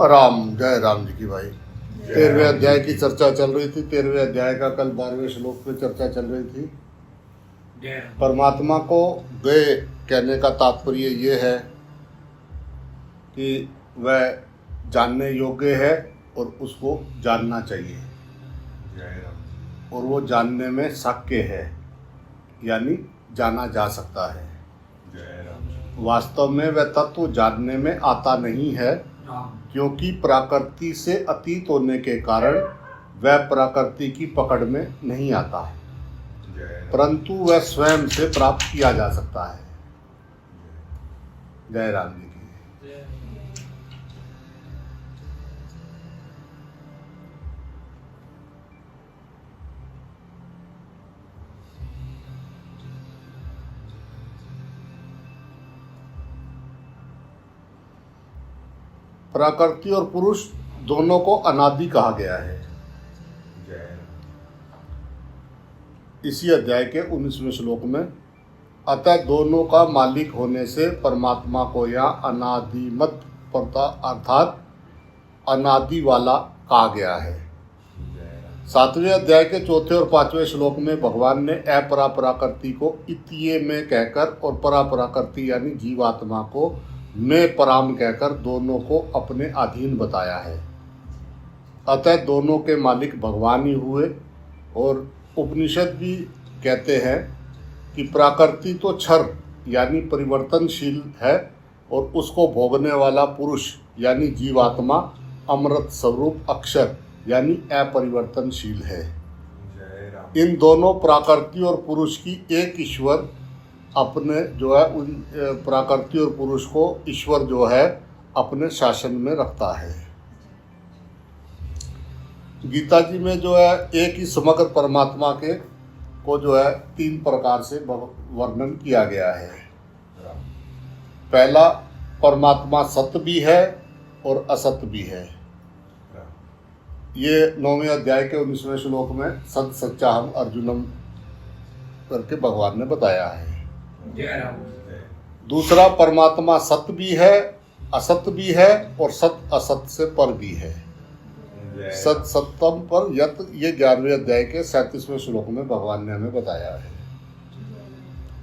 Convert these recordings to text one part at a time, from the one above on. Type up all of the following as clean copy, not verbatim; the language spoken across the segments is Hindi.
राम जय राम जी की भाई। 13वें अध्याय की चर्चा चल रही थी। 13वें अध्याय का कल 12वें श्लोक पे चर्चा चल रही थी। परमात्मा को वे कहने का तात्पर्य ये है कि वह जानने योग्य है और उसको जानना चाहिए, और वो जानने में शक्य है, यानी जाना जा सकता है। वास्तव में वह तत्व जानने में आता नहीं है, क्योंकि प्रकृति से अतीत होने के कारण वह प्रकृति की पकड़ में नहीं आता है, परंतु वह स्वयं से प्राप्त किया जा सकता है। जय राम जी की। प्रकृति और पुरुष दोनों को अनादि कहा गया है। इसी अध्याय के 19वें श्लोक में अतः दोनों का मालिक होने से परमात्मा को यहाँ अनादिमत अर्थात अनादि वाला कहा गया है। 7वें अध्याय के 4 और 5वें श्लोक में भगवान ने अपरा प्रकृति को इतिये में कहकर और परा प्रकृति यानी जीवात्मा को में पराम कहकर दोनों को अपने अधीन बताया है। अतः दोनों के मालिक भगवान ही हुए। और उपनिषद भी कहते हैं कि प्रकृति तो क्षर यानी परिवर्तनशील है, और उसको भोगने वाला पुरुष यानी जीवात्मा अमृत स्वरूप अक्षर यानी अपरिवर्तनशील है। इन दोनों प्रकृति और पुरुष की एक ईश्वर अपने जो है उन प्रकृति और पुरुष को ईश्वर जो है अपने शासन में रखता है। गीता जी में जो है एक ही समग्र परमात्मा के को जो है 3 प्रकार से वर्णन किया गया है। पहला, परमात्मा सत्य भी है और असत्य भी है। ये 9वें अध्याय के 19वें श्लोक में सत सच्चा हम अर्जुनम करके भगवान ने बताया है। दूसरा, परमात्मा सत्य भी है, असत्य भी है और सत्य असत्य से पर भी है। सत सत्यम पर यत, ये 11वें अध्याय के 37वें श्लोक में भगवान ने हमें बताया है।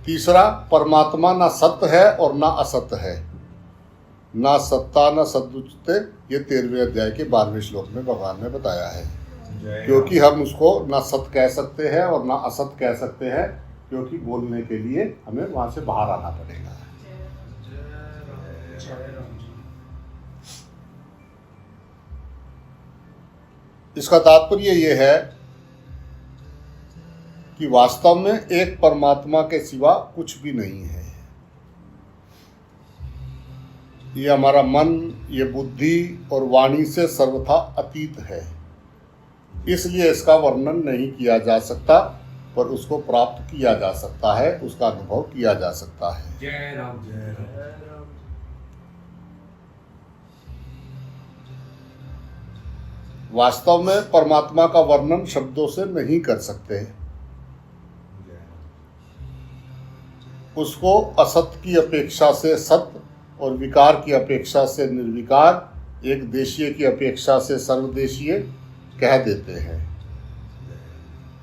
तीसरा, परमात्मा ना सत्य है और ना असत्य है, ना सत्ता ना सदुचित, ये 13वें अध्याय के 12वें श्लोक में भगवान ने बताया है। क्योंकि हम उसको ना सत्य कह सकते हैं और ना असत्य कह सकते हैं, क्योंकि बोलने के लिए हमें वहां से बाहर आना पड़ेगा। इसका तात्पर्य यह है कि वास्तव में एक परमात्मा के सिवा कुछ भी नहीं है। ये हमारा मन, ये बुद्धि और वाणी से सर्वथा अतीत है, इसलिए इसका वर्णन नहीं किया जा सकता, पर उसको प्राप्त किया जा सकता है, उसका अनुभव किया जा सकता है। जय राम जय राम। वास्तव में परमात्मा का वर्णन शब्दों से नहीं कर सकते। उसको असत्य की अपेक्षा से सत्य और विकार की अपेक्षा से निर्विकार, एक देशीय की अपेक्षा से सर्वदेशीय कह देते हैं,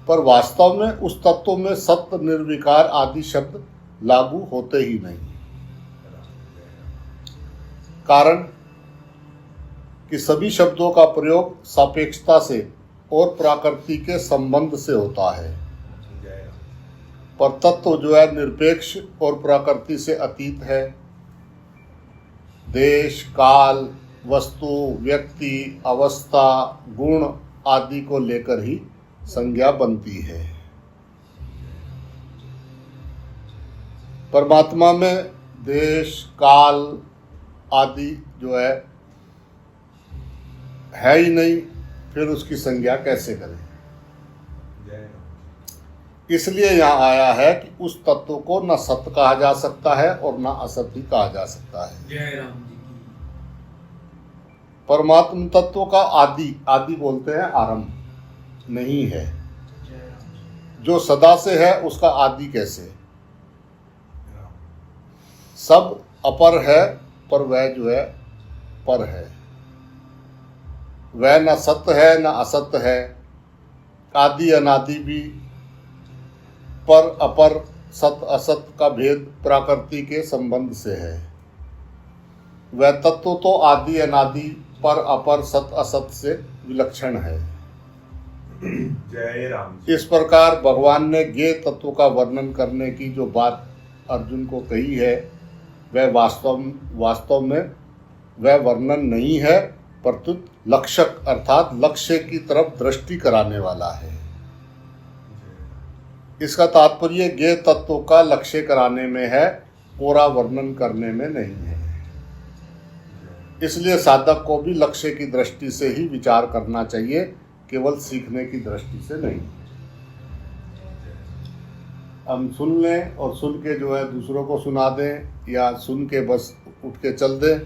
पर वास्तव में उस तत्व में सत्य, निर्विकार आदि शब्द लागू होते ही नहीं। कारण कि सभी शब्दों का प्रयोग सापेक्षता से और प्रकृति के संबंध से होता है, पर तत्व जो है निरपेक्ष और प्रकृति से अतीत है। देश, काल, वस्तु, व्यक्ति, अवस्था, गुण आदि को लेकर ही संज्ञा बनती है। परमात्मा में देश, काल आदि जो है ही नहीं, फिर उसकी संज्ञा कैसे करें। इसलिए यहाँ आया है कि उस तत्व को न सत्य कहा जा सकता है और न असत्य कहा जा सकता है। जय राम जी की। परमात्मा तत्व का आदि, आदि बोलते हैं आरंभ, नहीं है। जो सदा से है उसका आदि कैसे। सब अपर है, पर वह जो है पर है। वह न सत्य है न असत्य है, आदि अनादि भी, पर अपर सत असत का भेद प्रकृति के संबंध से है। वह तत्व तो आदि अनादि पर अपर सत असत से विलक्षण है। जय राम जी। इस प्रकार भगवान ने ज्ञेय तत्व का वर्णन करने की जो बात अर्जुन को कही है, वह वास्तव में वह वर्णन नहीं है, प्रत्युत लक्षक अर्थात लक्ष्य की तरफ दृष्टि कराने वाला है। इसका तात्पर्य ज्ञेय तत्व का लक्ष्य कराने में है, पूरा वर्णन करने में नहीं है। इसलिए साधक को भी लक्ष्य की दृष्टि से ही विचार करना चाहिए, केवल सीखने की दृष्टि से नहीं। हम सुन लें और सुन के जो है दूसरों को सुना दें, या सुन के बस उठ के चल दें,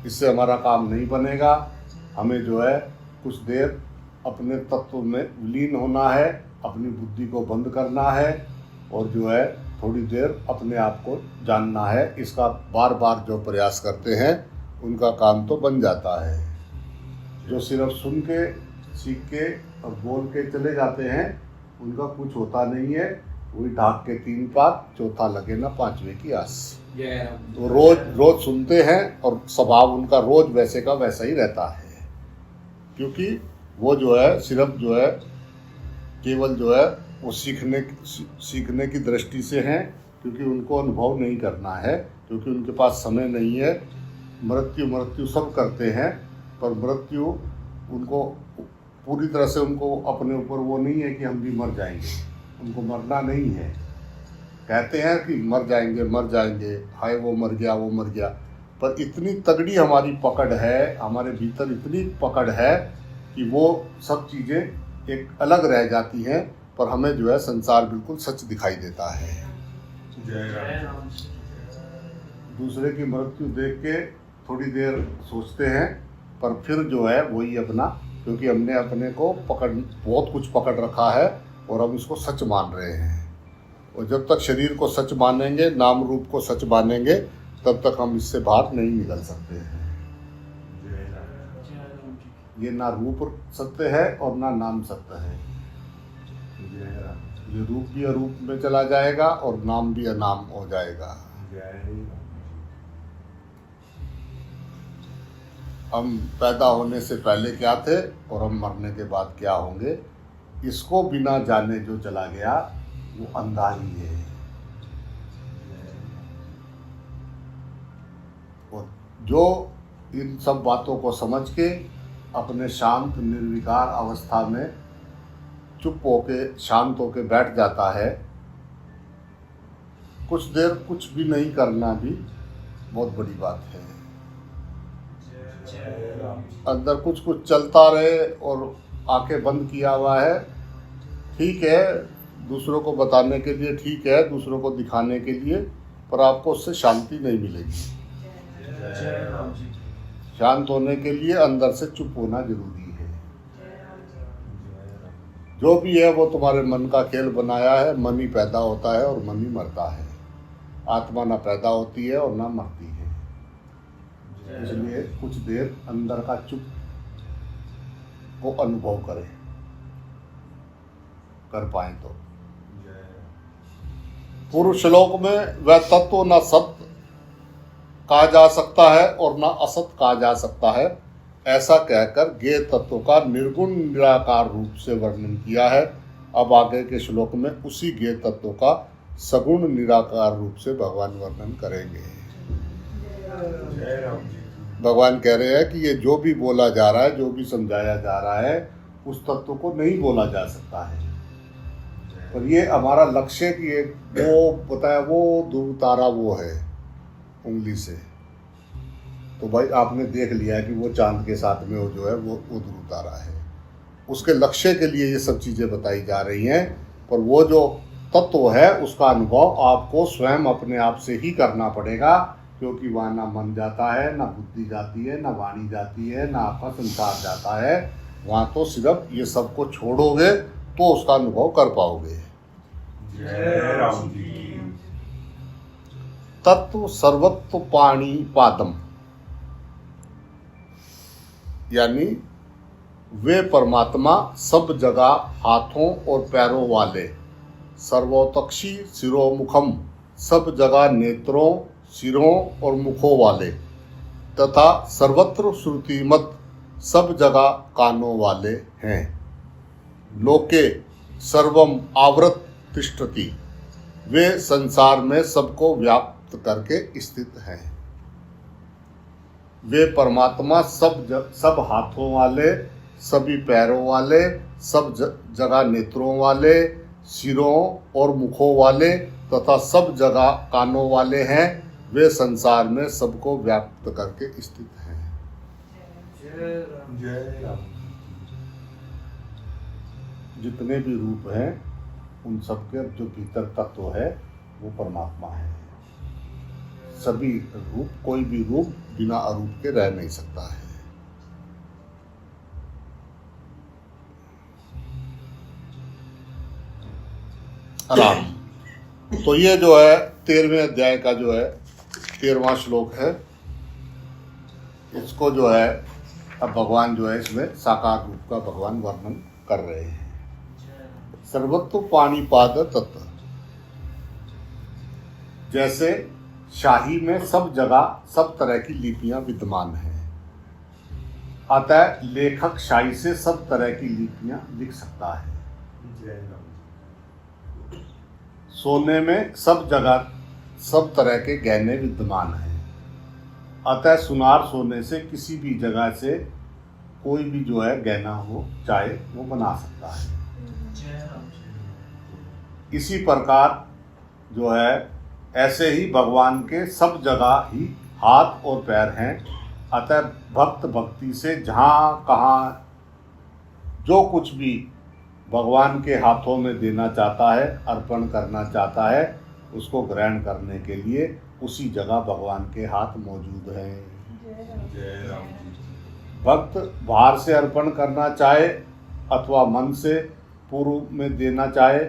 इससे हमारा काम नहीं बनेगा। हमें जो है कुछ देर अपने तत्व में विलीन होना है, अपनी बुद्धि को बंद करना है, और जो है थोड़ी देर अपने आप को जानना है। इसका बार बार जो प्रयास करते हैं उनका काम तो बन जाता है। जो सिर्फ सुन के सीख के और बोल के चले जाते हैं, उनका कुछ होता नहीं है। वही ढाक के 3 पात, चौथा लगे ना 5वें की आस। तो रोज सुनते हैं और स्वभाव उनका रोज वैसे का वैसा ही रहता है, क्योंकि वो जो है सिर्फ जो है केवल जो है वो सीखने की दृष्टि से हैं, क्योंकि उनको अनुभव नहीं करना है, क्योंकि उनके पास समय नहीं है। मृत्यु सब करते हैं, पर मृत्यु उनको पूरी तरह से उनको अपने ऊपर वो नहीं है कि हम भी मर जाएंगे। उनको मरना नहीं है। कहते हैं कि मर जाएंगे, हाय वो मर गया, पर इतनी तगड़ी हमारी पकड़ है, हमारे भीतर इतनी पकड़ है कि वो सब चीज़ें एक अलग रह जाती हैं, पर हमें जो है संसार बिल्कुल सच दिखाई देता है। जय राम। दूसरे की मृत्यु देख के थोड़ी देर सोचते हैं, पर फिर जो है वही अपना, क्योंकि हमने अपने को बहुत कुछ पकड़ रखा है और हम इसको सच मान रहे हैं। और जब तक शरीर को सच मानेंगे, नाम रूप को सच मानेंगे, तब तक हम इससे बाहर नहीं निकल सकते हैं। ये ना रूप सत्य है और ना नाम सत्य है। ये रूप भी अरूप में चला जाएगा और नाम भी अनाम हो जाएगा। हम पैदा होने से पहले क्या थे और हम मरने के बाद क्या होंगे, इसको बिना जाने जो चला गया वो अंधा ही है। और जो इन सब बातों को समझ के अपने शांत निर्विकार अवस्था में चुप होके शांत होके बैठ जाता है, कुछ देर कुछ भी नहीं करना भी बहुत बड़ी बात है। अंदर कुछ चलता रहे और आंखें बंद किया हुआ है, ठीक है, दूसरों को बताने के लिए ठीक है, दूसरों को दिखाने के लिए, पर आपको उससे शांति नहीं मिलेगी। शांत होने के लिए अंदर से चुप होना जरूरी है। जो भी है वो तुम्हारे मन का खेल बनाया है। मन ही पैदा होता है और मन ही मरता है। आत्मा ना पैदा होती है और ना मरती है। इसलिए कुछ देर अंदर का चुप को अनुभव करें, कर पाए तो। पूर्व श्लोक में वह तत्व न सत्य कहा जा सकता है और न असत कहा जा सकता है, ऐसा कहकर ज्ञेय तत्व का निर्गुण निराकार रूप से वर्णन किया है। अब आगे के श्लोक में उसी ज्ञेय तत्व का सगुण निराकार रूप से भगवान वर्णन करेंगे। भगवान कह रहे हैं कि ये जो भी बोला जा रहा है, जो भी समझाया जा रहा है, उस तत्व को नहीं बोला जा सकता है। पर ये हमारा लक्ष्य की एक वो बताया, वो ध्रुव तारा वो है उंगली से, तो भाई आपने देख लिया है कि वो चांद के साथ में वो जो है वो ध्रुव तारा है। उसके लक्ष्य के लिए ये सब चीज़ें बताई जा रही हैं, पर वो जो तत्व है उसका अनुभव आपको स्वयं अपने आप से ही करना पड़ेगा, क्योंकि वहाँ ना मन जाता है, ना बुद्धि जाती है, ना वाणी जाती है, ना आपका संसार जाता है। वहाँ तो सिर्फ ये सबको छोड़ोगे तो उसका अनुभव कर पाओगे। जय राम जी। तत्व सर्वत्व पाणी पादम, यानी वे परमात्मा सब जगह हाथों और पैरों वाले, सर्वोतक्षी सिरोमुखम, सब जगह नेत्रों, सिरों और मुखों वाले, तथा सर्वत्र श्रुतिमत, सब जगह कानों वाले हैं। लोके सर्वम आवृत तिष्ठति, वे संसार में सबको व्याप्त करके स्थित हैं। वे परमात्मा सब हाथों वाले, सभी पैरों वाले, सब जगह नेत्रों वाले, सिरों और मुखों वाले तथा सब जगह कानों वाले हैं। वे संसार में सबको व्याप्त करके स्थित हैं। जय राम। जितने भी रूप हैं उन सबके जो भीतर तत्व है वो परमात्मा है। सभी रूप, कोई भी रूप बिना अरूप के रह नहीं सकता है। आराम। तो ये जो है 13वें अध्याय का जो है 13वां श्लोक है। इसको जो है अब भगवान जो है इसमें साकार रूप का भगवान वर्णन कर रहे हैं। सर्वत्व पाणिपाद तत्व, जैसे शाही में सब जगह सब तरह की लिपियां विद्यमान हैं, अतः लेखक शाही से सब तरह की लिपियां लिख सकता है। जय राम। सोने में सब जगह सब तरह के गहने विद्यमान हैं, अतः सुनार सोने से किसी भी जगह से कोई भी जो है गहना हो चाहे वो बना सकता है। इसी प्रकार जो है ऐसे ही भगवान के सब जगह ही हाथ और पैर हैं, अतः भक्त भक्ति से जहाँ कहाँ जो कुछ भी भगवान के हाथों में देना चाहता है, अर्पण करना चाहता है, उसको ग्रहण करने के लिए उसी जगह भगवान के हाथ मौजूद हैं। जय राम। भक्त बाहर से अर्पण करना चाहे अथवा मन से पूर्व में देना चाहे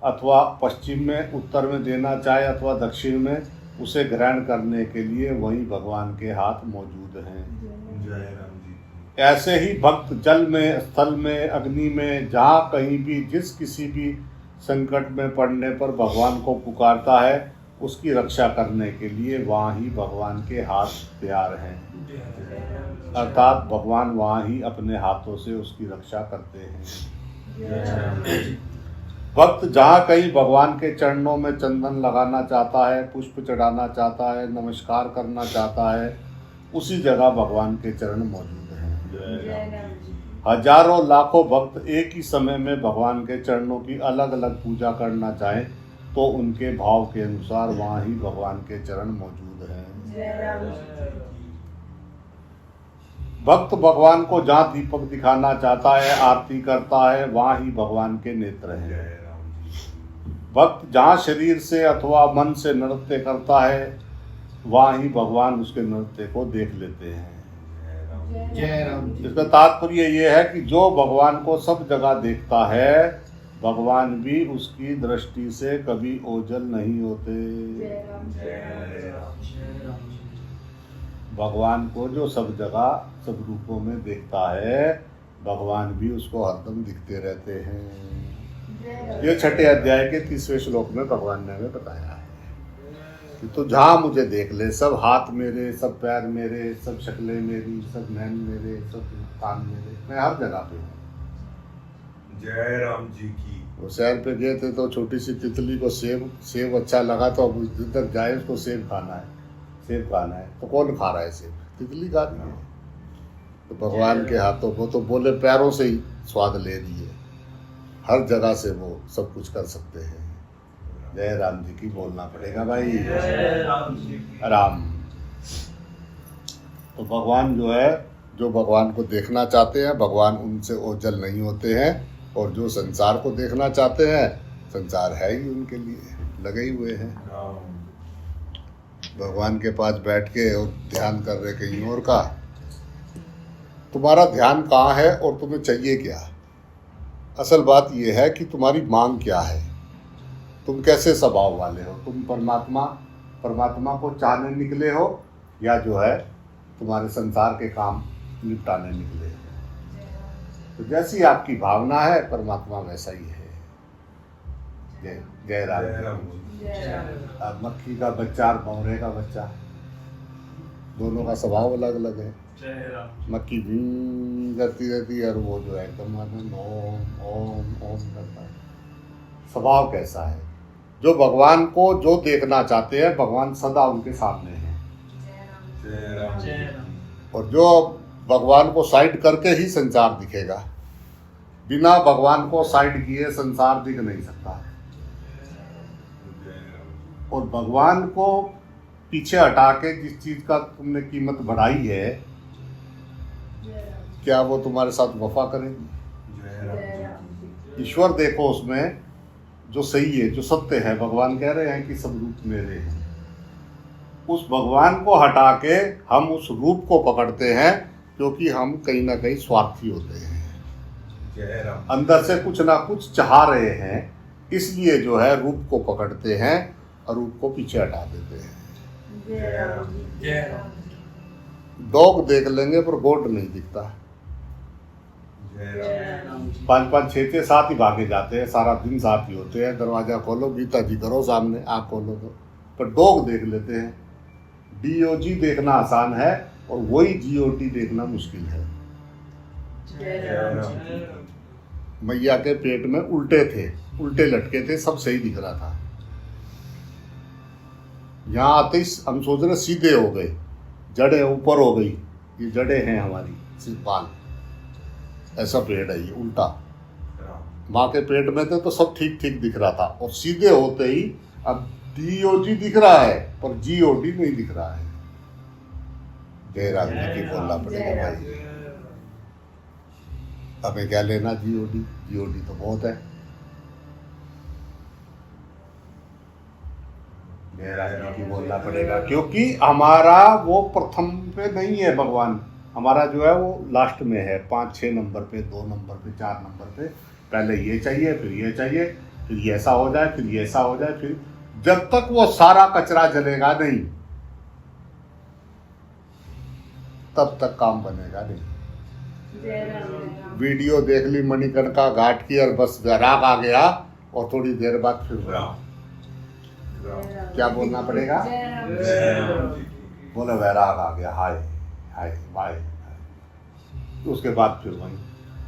अथवा पश्चिम में, उत्तर में देना चाहे अथवा दक्षिण में, उसे ग्रहण करने के लिए वही भगवान के हाथ मौजूद हैं। जय राम जी। ऐसे ही भक्त जल में, स्थल में, अग्नि में, जहाँ कहीं भी जिस किसी भी संकट में पड़ने पर भगवान को पुकारता है, उसकी रक्षा करने के लिए वहाँ ही भगवान के हाथ तैयार हैं। अर्थात भगवान वहाँ ही अपने हाथों से उसकी रक्षा करते हैं। भक्त जहाँ कहीं भगवान के चरणों में चंदन लगाना चाहता है, पुष्प चढ़ाना चाहता है, नमस्कार करना चाहता है, उसी जगह भगवान के चरण मौजूद हैं। हजारों लाखों भक्त एक ही समय में भगवान के चरणों की अलग अलग पूजा करना चाहें तो उनके भाव के अनुसार वहाँ ही भगवान के चरण मौजूद हैं। भक्त भगवान को जहाँ दीपक दिखाना चाहता है, आरती करता है, वहाँ ही भगवान के नेत्र हैं। भक्त जहाँ शरीर से अथवा मन से नृत्य करता है, वहाँ ही भगवान उसके नृत्य को देख लेते हैं। इसका तात्पर्य ये है कि जो भगवान को सब जगह देखता है, भगवान भी उसकी दृष्टि से कभी ओझल नहीं होते। भगवान को जो सब जगह सब रूपों में देखता है, भगवान भी उसको हरदम दिखते रहते हैं। ये 6ठे अध्याय के 30वें श्लोक में भगवान ने हमें बताया है कि तो जहाँ मुझे देख ले, सब हाथ मेरे, सब पैर मेरे, सब शक्लें मेरी, सब नैन मेरे, सब कान मेरे, मैं हर जगह पे हूँ। जय राम जी की। वो शहर पे गए थे तो छोटी सी तितली को सेब अच्छा लगा, तो अब जिधर जाए उसको सेब खाना है, तो कौन खा रहा है सेब? तितली खा रही है। तो भगवान के हाथों को तो बोले पैरों से ही स्वाद ले रही है, हर जगह से वो सब कुछ कर सकते हैं। जय राम जी की बोलना पड़ेगा भाई। राम। तो भगवान जो है, जो भगवान को देखना चाहते हैं, भगवान उनसे ओझल नहीं होते हैं, और जो संसार को देखना चाहते हैं, संसार है ही उनके लिए लगे ही हुए हैं। भगवान के पास बैठ के और ध्यान कर रहे कहीं और का। तुम्हारा ध्यान कहाँ है और तुम्हें चाहिए क्या? असल बात यह है कि तुम्हारी मांग क्या है, तुम कैसे स्वभाव वाले हो। तुम परमात्मा को चाहने निकले हो या जो है तुम्हारे संसार के काम निपटाने निकले हो। तो जैसी आपकी भावना है परमात्मा वैसा ही है। जय जय राम जय जी राम की। जी जय राम। अब मक्खी का बच्चा और भौरे का बच्चा दोनों का स्वभाव अलग अलग है। जय राम। मक्खी भी करती रहती है और वो जो है एकदम आनंद ओम ओम ओम करता है। स्वभाव कैसा है? जो भगवान को जो देखना चाहते हैं भगवान सदा उनके सामने है, जय राम जय जी राम। और जो भगवान को साइड करके ही संसार दिखेगा। बिना भगवान को साइड किए संसार दिख नहीं सकता। जय राम और भगवान को पीछे हटा के जिस चीज का तुमने कीमत बढ़ाई है, क्या वो तुम्हारे साथ वफा करेगी? जय राम जी ईश्वर देखो उसमें जो सही है, जो सत्य है। भगवान कह रहे हैं कि सब रूप मेरे हैं। उस भगवान को हटा के हम उस रूप को पकड़ते हैं, क्योंकि हम कहीं ना कहीं स्वार्थी होते हैं, जय राम अंदर से कुछ ना कुछ चाह रहे हैं, इसलिए जो है रूप को पकड़ते हैं और रूप को पीछे हटा देते हैं। जय राम जय राम। डॉग देख लेंगे पर गोट नहीं दिखता। जय जय राम। 5-5, 6-6 साथ ही भागे जाते हैं, सारा दिन साथ ही होते हैं। दरवाजा खोलो, गीता जी करो सामने, आँख खोलो तो, पर डॉग देख लेते हैं। DOG देखना आसान है और वही GOT देखना मुश्किल है। जय जय राम। राम जय राम। मैया के पेट में उल्टे थे, उल्टे लटके थे, सब सही दिख रहा था। यहाँ आते ही हम सोच रहे सीधे हो गए, जड़ें ऊपर हो गई। ये जड़ें हैं हमारी, सिर्फ बाल, ऐसा पेड़ है ये उल्टा। राम माँ के पेट में थे तो सब ठीक ठीक दिख रहा था, और सीधे होते ही अब DOG दिख रहा है पर GOD नहीं दिख रहा है। जय राम जी की बोलना पड़ेगा भाई। हमें क्या लेना GOD तो बहुत है। जय राम जी की बोलना पड़ेगा, क्योंकि हमारा वो प्रथम पे नहीं है भगवान। हमारा जो है वो लास्ट में है, 5-6 नंबर पे, 2 नंबर पे, 4 नंबर पे। पहले ये चाहिए, फिर ये चाहिए, फिर ये ऐसा हो जाए, फिर ये ऐसा हो जाए, फिर जब तक वो सारा कचरा जलेगा नहीं तब तक काम बनेगा नहीं। वीडियो देख ली मणिकर्णिका घाट की और बस वैराग आ गया, और थोड़ी देर बाद फिर राम राम क्या बोलना पड़ेगा? जय राम जी की बोले वैराग आ गया, हाय हाय बाय। उसके बाद फिर वही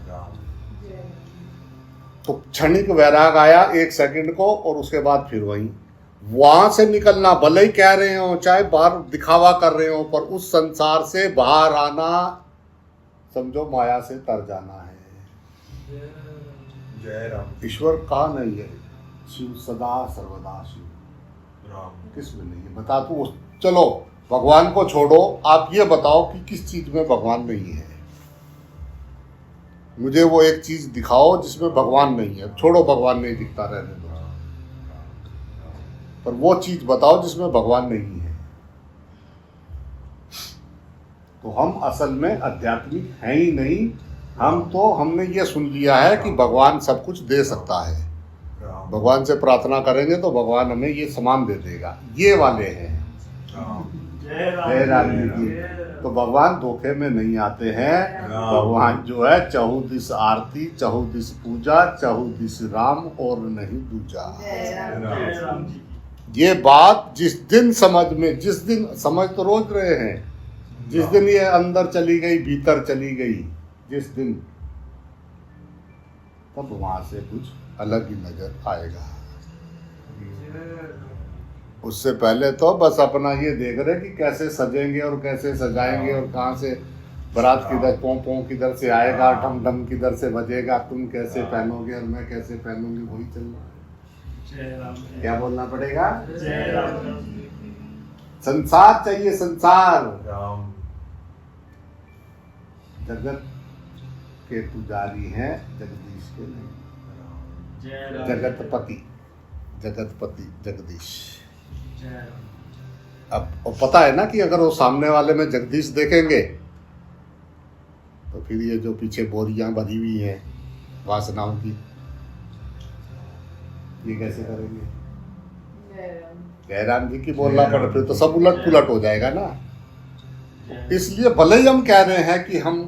राम तो क्षणिक वैराग आया 1 सेकंड को, और उसके बाद फिर वही वहां से निकलना। भले ही कह रहे हो, चाहे बाहर दिखावा कर रहे हो, पर उस संसार से बाहर आना समझो माया से तर जाना है। जय राम ईश्वर कहाँ नहीं है? शिव सदा सर्वदा शिव। राम किस में नहीं है? बता तू। चलो भगवान को छोड़ो, आप ये बताओ कि किस चीज में भगवान नहीं है। मुझे वो एक चीज दिखाओ जिसमें भगवान नहीं है। छोड़ो भगवान नहीं दिखता, रहने दो, पर वो चीज बताओ जिसमें भगवान नहीं है। तो हम असल में आध्यात्मिक हैं ही नहीं। हमने ये सुन लिया है कि भगवान सब कुछ दे सकता है। राम भगवान से प्रार्थना करेंगे तो भगवान हमें ये सामान दे देगा। ये वाले हैं। राम जय राम जी की। तो भगवान धोखे में नहीं आते हैं। भगवान जो है चहुदिस आरती, चहुदिस पूजा, चहुदिस राम और नहीं दूजा। ये बात जिस दिन समझ तो रोज रहे हैं, जिस दिन ये अंदर चली गई, भीतर चली गई, जिस दिन, तब वहां से कुछ अलग ही नजर आएगा। उससे पहले तो बस अपना ये देख रहे कि कैसे सजेंगे और कैसे सजाएंगे, और कहाँ से बारात किधर पों किधर से आएगा, ठम ठम किधर से बजेगा, तुम कैसे पहनोगे और मैं कैसे पहनूंगी, वही चल रहा है। क्या बोलना पड़ेगा? जय राम। संसार चाहिए, संसार। राम जगत के पुजारी हैं, जगदीश के नहीं। जय राम। जगतपति जगदीश। जय राम। अब पता है ना कि अगर वो सामने वाले में जगदीश देखेंगे तो फिर ये जो पीछे बोरियां भरी हुई हैं वासनाओं की, ये कैसे करेंगे? जय राम जी की बोलना पड़े, फिर तो सब उलट पुलट हो जाएगा ना। इसलिए भले ही हम कह रहे हैं कि हम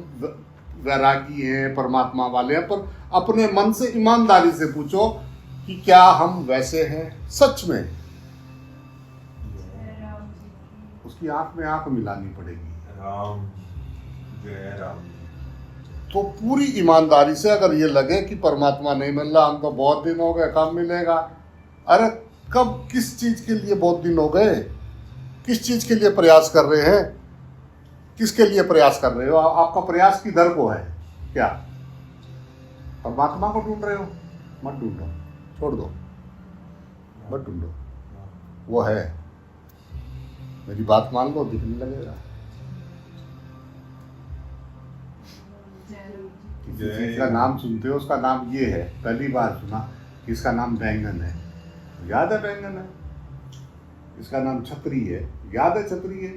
वैरागी हैं, परमात्मा वाले हैं, पर अपने मन से ईमानदारी से पूछो कि क्या हम वैसे हैं सच में। उसकी आंख में आंख मिलानी पड़ेगी। राम जय राम जी। तो पूरी ईमानदारी से अगर ये लगे कि परमात्मा नहीं मिल रहा, हमको बहुत दिन हो गए, कब मिलेगा। अरे कब, किस चीज के लिए बहुत दिन हो गए, किस चीज के लिए प्रयास कर रहे हैं, किसके लिए प्रयास कर रहे हो? आपका प्रयास किधर को है? क्या परमात्मा को ढूंढ रहे हो? मत ढूंढो, छोड़ दो, मत ढूंढो। वो है, मेरी बात मान लो, दिखने लगेगा। किसी चीज का नाम सुनते हो, उसका नाम ये है, पहली बार सुना कि इसका नाम बैंगन है, याद है बैंगन है। इसका नाम छतरी है, याद है छतरी है।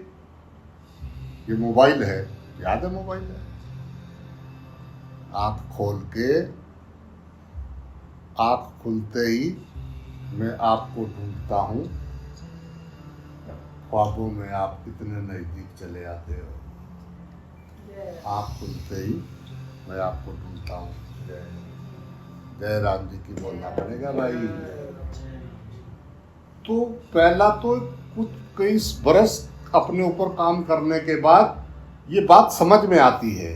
ये मोबाइल है, याद है मोबाइल है। आंख खोल के, आंख खुलते ही मैं आपको ढूंढता हूँ, ख्वाबों में आप कितने नजदीक चले आते हो। आंख खुलते ही मैं आपको ढूंढता हूँ। जय राम जी की बोलना पड़ेगा भाई। तो पहला तो कुछ कई बरस अपने ऊपर काम करने के बाद ये बात समझ में आती है।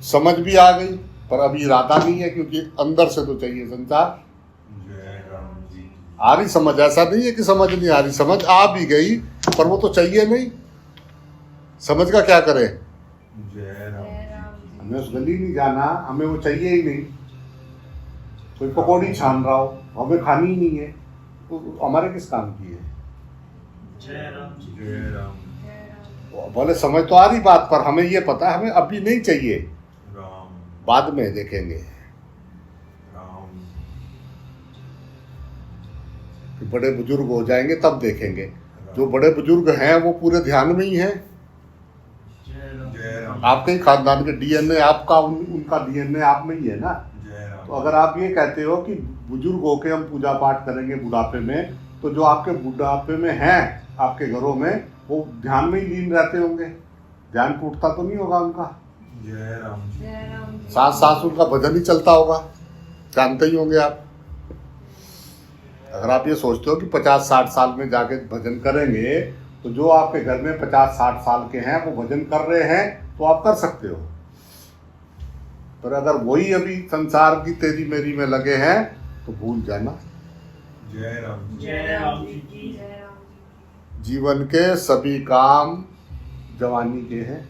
समझ भी आ गई, पर अभी इरादा नहीं है, क्योंकि अंदर से तो चाहिए संचार। आ रही समझ, ऐसा नहीं है कि समझ नहीं आ रही, समझ आ भी गई, पर वो तो चाहिए नहीं। समझ का क्या करे? हमें उस गली नहीं जाना, हमें वो चाहिए ही नहीं। कोई पकौड़ी छान रहा हो, हमें खानी ही नहीं है, तो हमारे किस काम की है? जय राम जी। जय राम। बोले समझ तो आ रही बात, पर हमें ये पता है हमें अभी नहीं चाहिए, राम बाद में देखेंगे। राम। कि बड़े बुजुर्ग हो जाएंगे तब देखेंगे। जो बड़े बुजुर्ग हैं वो पूरे ध्यान में ही हैं। जय राम। आपके ही खानदान के डीएनए आपका, उनका डीएनए आप में ही है ना। जय राम। तो अगर आप ये कहते हो कि बुजुर्ग होके हम पूजा पाठ करेंगे बुढ़ापे में, तो जो आपके बुढ़ापे में हैं आपके घरों में, वो ध्यान में ही लीन रहते होंगे, ध्यान टूटता तो नहीं होगा उनका। जय राम जी। साथ साथ उनका भजन ही चलता होगा, जानते ही होंगे आप। अगर आप ये सोचते हो कि 50-60 साल में जाके भजन करेंगे, तो जो आपके घर में 50-60 साल के हैं वो भजन कर रहे हैं, तो आप कर सकते हो। पर अगर वही अभी संसार की तेरी मेरी में लगे हैं, तो भूल जाना। जय राम जी। जय राम जी की। जीवन के सभी काम जवानी के हैं।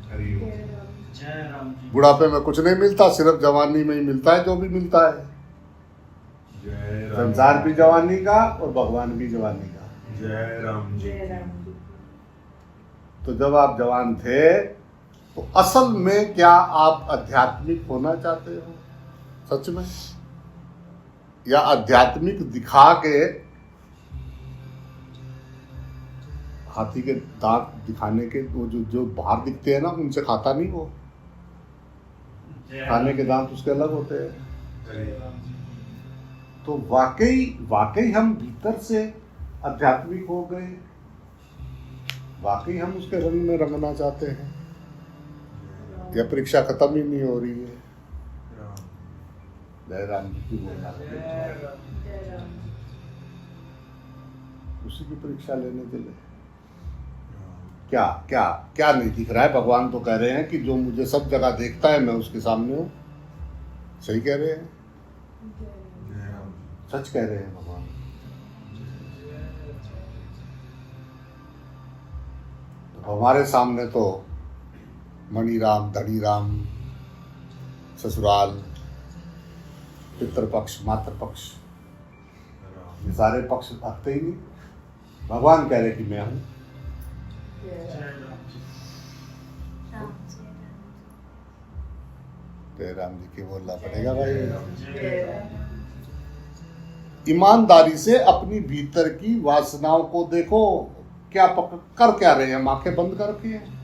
हरि ओम। जय राम जी। बुढ़ापे में कुछ नहीं मिलता, सिर्फ जवानी में ही मिलता है जो भी मिलता है। जय राम। संसार भी जवानी का और भगवान भी जवानी का। जय राम जी। तो जब आप जवान थे, तो असल में क्या आप आध्यात्मिक होना चाहते हो सच में, या आध्यात्मिक दिखा के हाथी के दांत दिखाने के, वो जो बाहर दिखते हैं ना, उनसे खाता नहीं वो। खाने के दांत उसके अलग होते हैं। हरि ओम। तो वाकई हम भीतर से आध्यात्मिक हो गए, वाकई हम उसके रंग में रंगना चाहते हैं, या परीक्षा खत्म ही नहीं हो रही है। राम। जय राम जी की बोलना, उसी की परीक्षा लेने चले। क्या क्या क्या नहीं दिख रहा है? भगवान तो कह रहे हैं कि जो मुझे सब जगह देखता है मैं उसके सामने हूँ। सही कह रहे हैं, जय राम। सच कह रहे हैं भगवान। तो हमारे सामने तो मणिराम, धनीराम, ससुराल, पितृपक्ष, मातृपक्ष, ये सारे पक्ष आते ही नहीं। भगवान कह रहे कि मैं हूँ। जय राम जी की बोलना पड़ेगा भाई। ईमानदारी से अपनी भीतर की वासनाओं को देखो। क्या कर क्या रहे हैं हम? आंखें बंद करके हैं।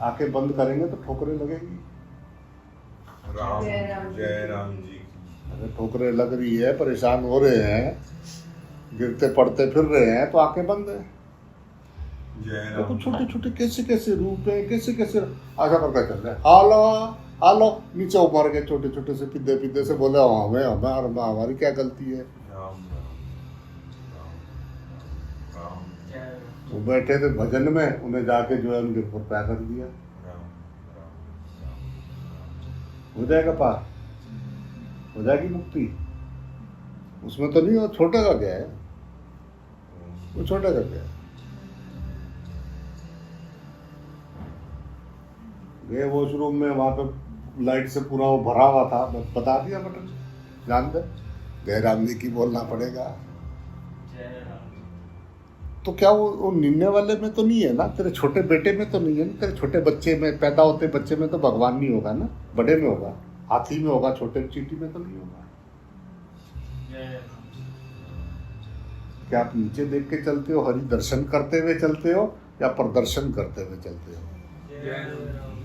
आंखें बंद करेंगे तो ठोकरें लगेगी। राम। जय राम जी। अगर ठोकरें लग रही है, परेशान हो रहे हैं, गिरते पड़ते फिर रहे हैं, तो आंखें बंद है। जय देखो राम छोटे छोटे कैसे कैसे रूप है, कैसे कैसे आशा करके चल रहे हैं। हालो हालो नीचे उमर के छोटे छोटे से पिद्दे पिद्दे से बोले हमें हमें हमारी क्या गलती है। राम राम जय वो बैठे थे भजन में, उन्हें जाके जो है उनके ऊपर पैर रख दिया, राम हो जाएगा पार, हो जाएगी मुक्ति। उसमें तो नहीं, वो छोटे का क्या है, वो छोटे का क्या है। गए वॉशरूम में, वहां पे लाइट से पूरा वो भरा हुआ था, बता दिया बटन जान दे, जय राम जी की बोलना पड़ेगा। जय राम जी। तो क्या वो निन्ने वाले में तो नहीं है ना, तेरे छोटे बेटे में तो नहीं है ना, तेरे छोटे बच्चे में, पैदा होते बच्चे में तो भगवान नहीं होगा ना, बड़े में होगा, हाथी में होगा, छोटे चींटी में तो नहीं होगा। जय राम जी। क्या आप नीचे देख के चलते हो, हरि दर्शन करते हुए चलते हो, या प्रदर्शन करते हुए चलते हो? जय राम जी।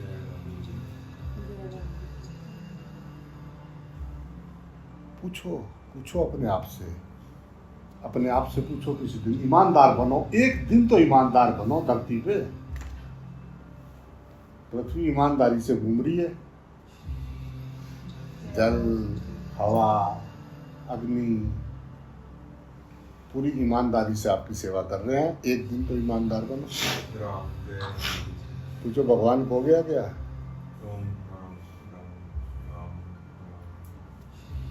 पूछो पूछो अपने आप से, अपने आप से पूछो, किसी दिन ईमानदार बनो, एक दिन तो ईमानदार बनो। धरती पे पृथ्वी ईमानदारी से घूम रही है, जल, हवा, अग्नि पूरी ईमानदारी से आपकी सेवा कर रहे हैं। एक दिन तो ईमानदार बनो। राम जय राम पूछो भगवान खो गया क्या? ओम राम राम राम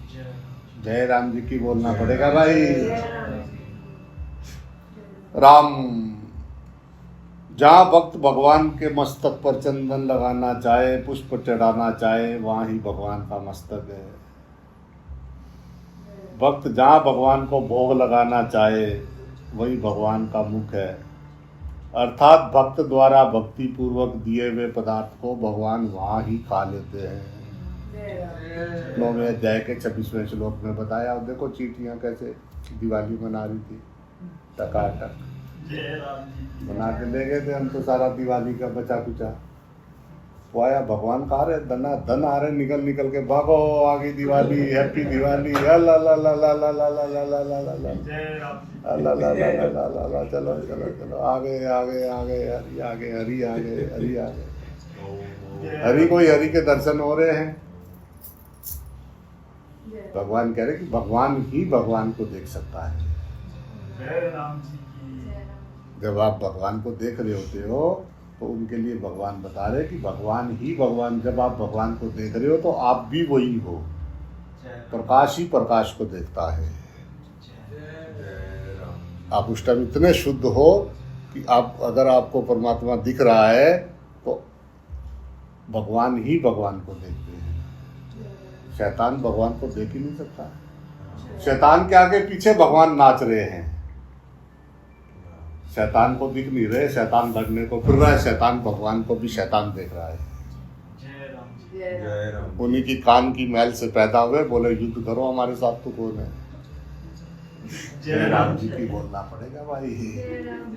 जय राम जी। जय राम जी की बोलना पड़ेगा भाई। राम, जहाँ भक्त भगवान के मस्तक पर चंदन लगाना चाहे, पुष्प चढ़ाना चाहे, वहाँ ही भगवान का मस्तक है। भक्त जहाँ भगवान को भोग लगाना चाहे, वही भगवान का मुख है। अर्थात भक्त द्वारा भक्ति पूर्वक दिए हुए पदार्थ को भगवान वहाँ ही खा लेते हैं। 9वें अध्याय के 26वें श्लोक में बताया। और देखो चींटियाँ कैसे दिवाली मना रही थी, टकाटक जय राम जी। बना के ले गए थे हम तो सारा दिवाली का बचा कुचा। वो आया भगवान खा रहे, धना धन आ रहे, निकल निकल के भागो, आगे दिवाली, हैप्पी दिवाली, ला ला ला ला ला ला ला ला ला ला ला ला जय राम जी। ला ला ला ला ला ला ला, चलो चलो चलो, आगे आगे आगे हरी आगे, हरी आगे, हरी आगे। हरि को ही हरि के दर्शन हो रहे हैं। भगवान कह रहे कि भगवान ही भगवान को देख सकता है। जय राम जी की। जब आप भगवान को देख रहे होते हो तो उनके लिए भगवान बता रहे कि भगवान ही भगवान, जब आप भगवान को देख रहे हो तो आप भी वही हो। प्रकाश ही प्रकाश को देखता है। जय राम आप उस टाइम इतने शुद्ध हो कि आप, अगर आपको परमात्मा दिख रहा है तो भगवान ही भगवान को देखते हैं। शैतान भगवान को देख ही नहीं सकता। शैतान के आगे पीछे भगवान नाच रहे हैं। शैतान को दिख नहीं रहे, शैतान लड़ने को फिर रहा है, शैतान भगवान को भी शैतान देख रहा है। जय राम जी। जय राम उन्हीं की कान की मैल से पैदा हुए, बोले युद्ध करो हमारे साथ, तो कौन है? जय राम जी की बोलना पड़ेगा भाई।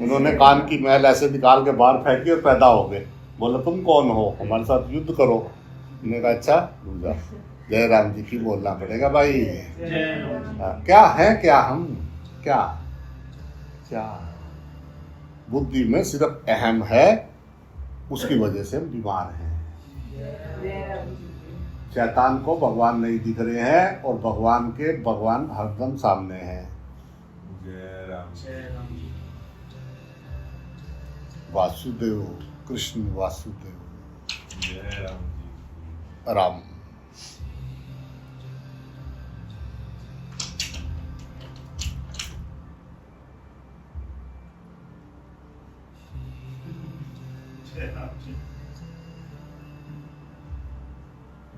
उन्होंने कान की मैल ऐसे निकाल के बाहर फेंकी और पैदा हो गए, बोले तुम कौन हो, हमारे साथ युद्ध करो। उन्होंने कहा अच्छा दूजा। जय राम जी की बोलना पड़ेगा भाई। जय राम जी। हाँ, क्या है, क्या हम, क्या क्या बुद्धि में सिर्फ अहम है, उसकी वजह से हम बीमार हैं। शैतान को भगवान नहीं दिख रहे हैं और भगवान हरदम सामने हैं। जय राम जय राम जी। वासुदेव कृष्ण वासुदेव जय राम जी राम। जय राम जी।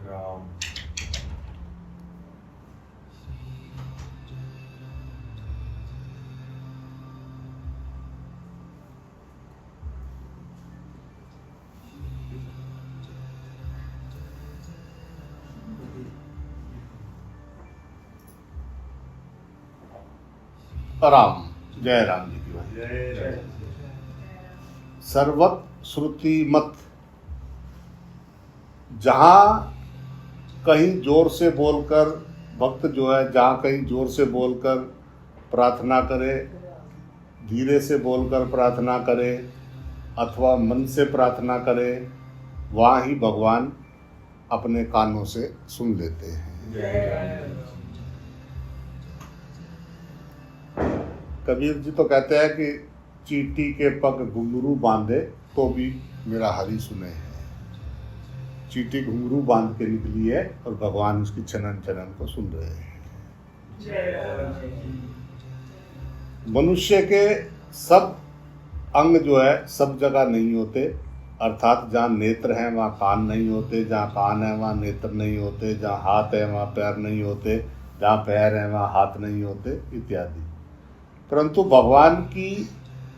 राम राम। जय राम जी की भाई। जय राम सर्वत श्रुति मत, जहाँ कहीं जोर से बोलकर भक्त जो है, जहाँ कहीं जोर से बोलकर प्रार्थना करे धीरे से बोलकर प्रार्थना करे अथवा मन से प्रार्थना करे, वहाँ ही भगवान अपने कानों से सुन लेते हैं। जय राम जी। कबीर जी तो कहते हैं कि चींटी के पग घुंघरू बांधे तो भी मेरा हरि सुने है। चींटी घुंघरू बांध के निकली है और भगवान उसकी छनन छनन को सुन रहे हैं। मनुष्य के सब अंग जो है सब जगह नहीं होते, अर्थात जहाँ नेत्र हैं वहाँ कान नहीं होते, जहाँ कान है वहाँ नेत्र नहीं होते, जहाँ हाथ है वहाँ पैर नहीं होते, जहाँ पैर है वहाँ हाथ नहीं होते इत्यादि। परंतु भगवान की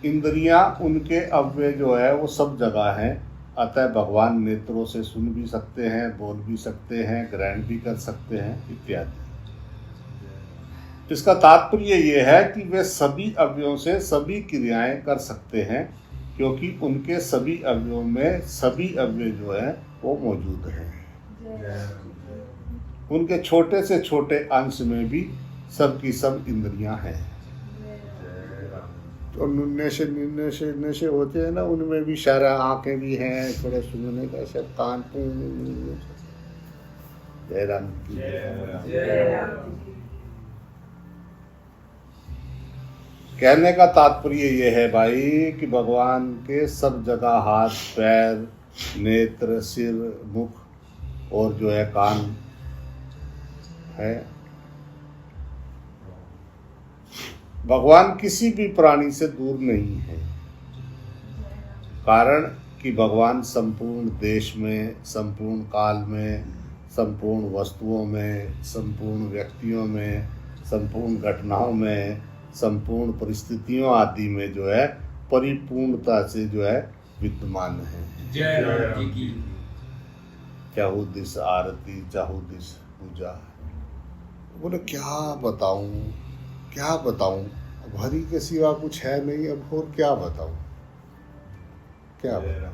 इंद्रियां, उनके अव्यय जो है वो सब जगह हैं। अतः भगवान नेत्रों से सुन भी सकते हैं, बोल भी सकते हैं, ग्रहण भी कर सकते हैं इत्यादि। इसका तात्पर्य ये है कि वे सभी अवयवों से सभी क्रियाएं कर सकते हैं, क्योंकि उनके सभी अवयवों में सभी अवयव जो है वो मौजूद हैं। उनके छोटे से छोटे अंश में भी सबकी सब इंद्रियां हैं। तो नशे होते हैं ना, उनमें भी सारा आंखें भी हैं, थोड़ा सुनने का सब कान। जय राम की कहने का तात्पर्य ये है भाई कि भगवान के सब जगह हाथ, पैर, नेत्र, सिर, मुख और जो है कान है। भगवान किसी भी प्राणी से दूर नहीं है, कारण कि भगवान संपूर्ण देश में, संपूर्ण काल में, संपूर्ण वस्तुओं में, संपूर्ण व्यक्तियों में, संपूर्ण घटनाओं में, संपूर्ण परिस्थितियों आदि में जो है परिपूर्णता से जो है विद्यमान है। जय राम जी की। चाहू दिस आरती, चाहू दिस पूजा। बोले क्या बताऊं, क्या बताऊं, अब हरि के सिवा कुछ है नहीं, अब और क्या बताऊं, क्या बताऊं।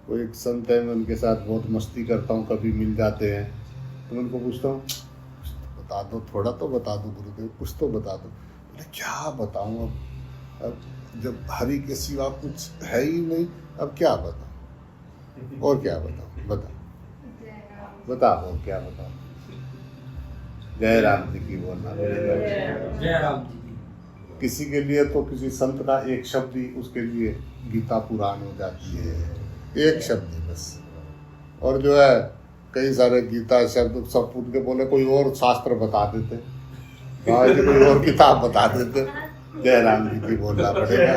वो एक संत है, मैं उनके साथ बहुत मस्ती करता हूँ, कभी मिल जाते हैं तो मैं उनको पूछता हूँ बता दो, थोड़ा तो बता दो गुरुदेव, कुछ तो बता दो। बोले क्या बताऊँ, अब जब हरि के सिवा कुछ है ही नहीं, अब क्या बताऊँ, और क्या बताऊँ, बता और क्या बताऊँ। जय राम जी की बोलना। जय राम जी की। किसी के लिए तो किसी संत का एक शब्द ही उसके लिए गीता पुराण हो जाती है, एक शब्द ही बस। और जो है कई सारे गीता शब्द सब उनके बोले कोई और शास्त्र बता देते, कोई और किताब बता देते। जय राम जी की बोलना पड़ेगा।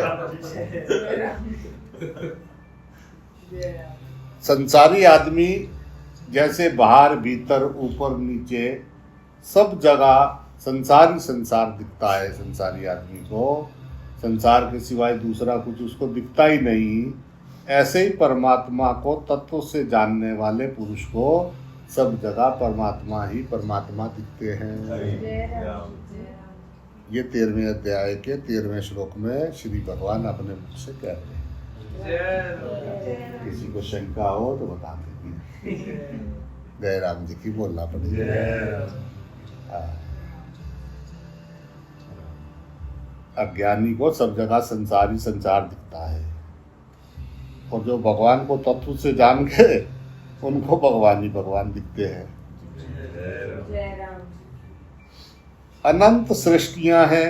संसारी आदमी जैसे बाहर भीतर ऊपर नीचे सब जगह संसार दिखता है। संसारी आदमी को संसार के सिवाय दूसरा कुछ उसको दिखता ही नहीं। ऐसे ही परमात्मा को तत्व से जानने वाले पुरुष को सब जगह परमात्मा ही परमात्मा दिखते हैं। ये 13वें अध्याय के 13वें श्लोक में श्री भगवान अपने मुख से कह रहे हैं। किसी को शंका हो तो बता दीजिए। जय राम जी की बोलना पड़ेगा। अज्ञानी को सब जगह संसारी संसार दिखता है, और जो भगवान को तत्व से जान के उनको भगवान ही भगवान दिखते हैं। अनंत सृष्टियां हैं,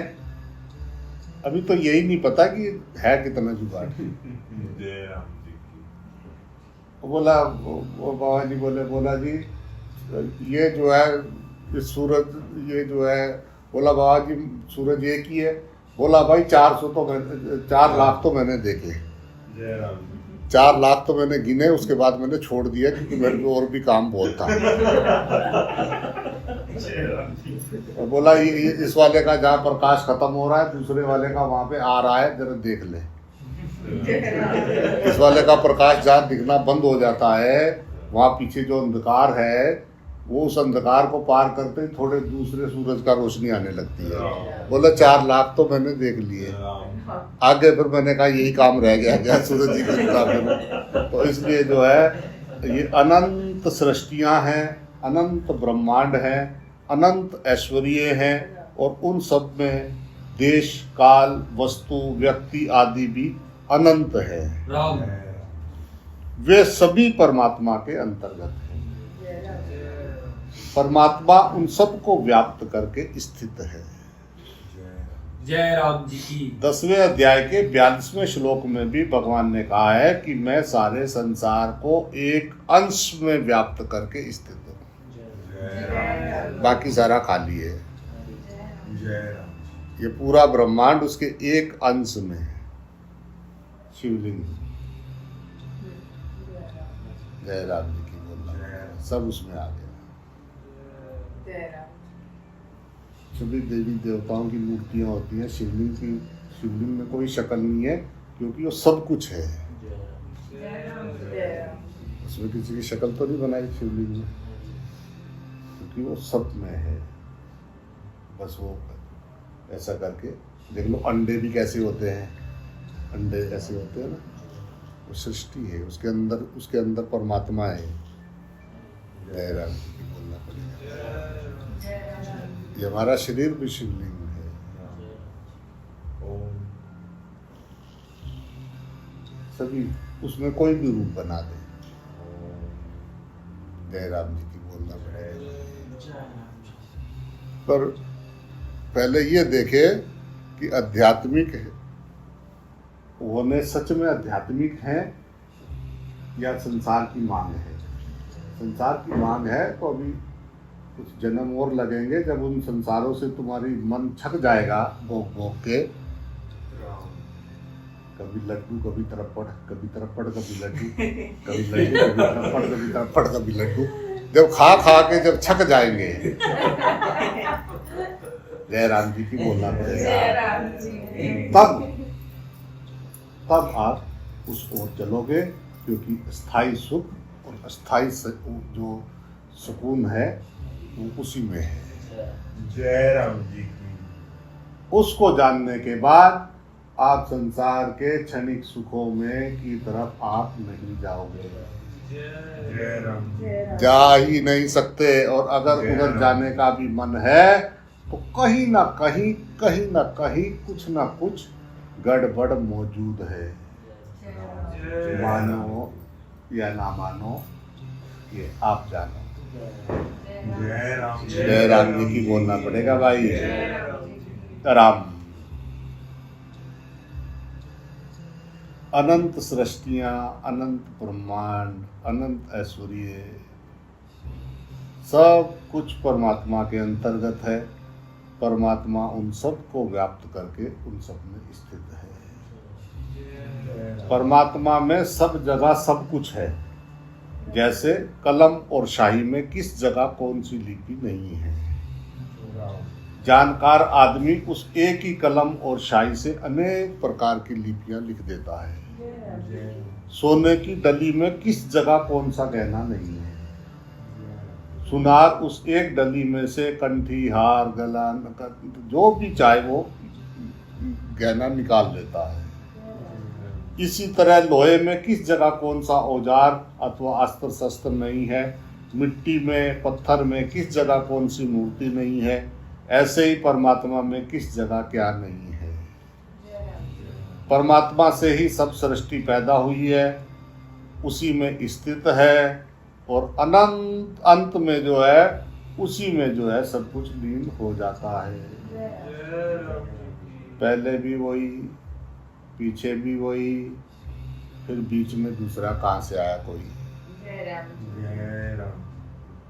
अभी तो यही नहीं पता कि है कितना जुगाड़। जय राम जी की। बोला वो बाबा जी बोला जी ये जो है ये सूरज, ये जो है, बोला बाबा जी सूरज एक ही है। बोला भाई 4 लाख तो मैंने देखे, जय राम जी। 4 लाख तो मैंने गिने, उसके बाद मैंने छोड़ दिया क्योंकि मेरे को और भी काम बहुत था। बोला ये इस वाले का जहाँ प्रकाश खत्म हो रहा है, दूसरे वाले का वहाँ पे आ रहा है, जरा देख ले। इस वाले का प्रकाश जहाँ दिखना बंद हो जाता है, वहाँ पीछे जो अंधकार है वो उस अंधकार को पार करते ही थोड़े दूसरे सूरज का रोशनी आने लगती है। बोला 4 लाख तो मैंने देख लिए, आगे फिर मैंने कहा यही काम रह गया क्या, सूरज जी का। तो इसलिए जो है ये अनंत सृष्टियां हैं, अनंत ब्रह्मांड हैं, अनंत ऐश्वर्य हैं, और उन सब में देश काल वस्तु व्यक्ति आदि भी अनंत है, राम वे सभी परमात्मा के अंतर्गत हैं। परमात्मा उन सबको व्याप्त करके स्थित है। जय राम जी की 10वें अध्याय के 42वें श्लोक में भी भगवान ने कहा है कि मैं सारे संसार को एक अंश में व्याप्त करके स्थित हूँ, बाकी सारा खाली है। जय राम ये पूरा ब्रह्मांड उसके एक अंश में है, शिवलिंग। जय राम जी की बोलना, सब उसमें आ गया। सभी देवी देवताओं की मूर्तियां होती हैं, शिवलिंग में कोई शक्ल नहीं है, क्योंकि वो सब कुछ है। उसमें किसी की शक्ल तो नहीं बनाई शिवलिंग में, क्योंकि वो सब में है। बस वो ऐसा करके देख लो, अंडे भी कैसे होते हैं, अंडे ऐसे होते हैं ना, वो सृष्टि है, उसके अंदर परमात्मा है। जय राम जी की बोलना पड़ेगा। ये हमारा शरीर भी शिवलिंग है। ओम सभी उसमें कोई भी रूप बना दे। जय राम जी की बोलना पड़ेगा। पर पहले ये देखे कि आध्यात्मिक होने सच में आध्यात्मिक है या संसार की मांग है। संसार की मांग है तो अभी कुछ जन्म और लगेंगे, जब उन संसारों से तुम्हारी मन छक जाएगा भोग भोग के, कभी लड्डू कभी तरप्पड़, कभी तरप्पड़ कभी लड्डू, कभी लड्डू कभी तरप्पड़, कभी तरप्पड़ कभी लड्डू, जब खा खा के जब छक जाएंगे, जय राम जी की बोलना पड़ेगा, तब आप उस ओर चलोगे, क्योंकि स्थायी सुख और अस्थायी जो सुकून है वो उसी में है। जय राम जी की उसको जानने के बाद आप संसार के क्षणिक सुखों में की तरफ आप नहीं जाओगे, जय राम जी जा ही नहीं सकते। और अगर उधर जाने का भी मन है तो कहीं ना कहीं कुछ ना कुछ गड़बड़ मौजूद है। मानो या ना मानो, ये आप जानो। जय राम जी की बोलना पड़ेगा भाई। राम अनंत सृष्टियां, अनंत ब्रह्मांड, अनंत ऐश्वर्य, सब कुछ परमात्मा के अंतर्गत है। परमात्मा उन सब को व्याप्त करके उन सब में स्थित है। परमात्मा में सब जगह सब कुछ है। जैसे कलम और शाही में किस जगह कौन सी लिपि नहीं है। जानकार आदमी उस एक ही कलम और शाही से अनेक प्रकार की लिपियां लिख देता है। सोने की डली में किस जगह कौन सा गहना नहीं है। सुनार उस एक डली में से कंठी, हार, गला, जो भी चाहे वो गहना निकाल लेता है। इसी तरह लोहे में किस जगह कौन सा औजार अथवा अस्त्र शस्त्र नहीं है। मिट्टी में, पत्थर में किस जगह कौन सी मूर्ति नहीं है। ऐसे ही परमात्मा में किस जगह क्या नहीं है। परमात्मा से ही सब सृष्टि पैदा हुई है, उसी में स्थित है, और अनंत अंत में जो है उसी में जो है सब कुछ लीन हो जाता है। पहले भी वही, पीछे भी वही, फिर बीच में दूसरा कहाँ से आया कोई।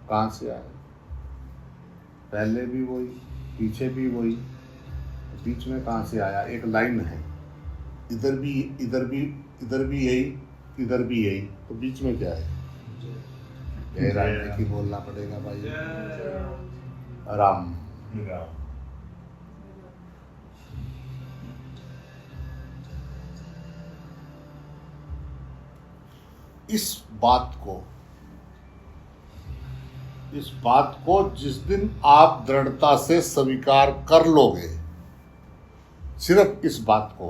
कहाँ से आया? पहले भी वही, पीछे भी वही, बीच में कहाँ से आया? एक लाइन है, इधर भी यही, इधर भी यही, तो बीच में क्या है? जय राम जी की बोलना पड़ेगा भाई। राम इस बात को जिस दिन आप दृढ़ता से स्वीकार कर लोगे, सिर्फ इस बात को,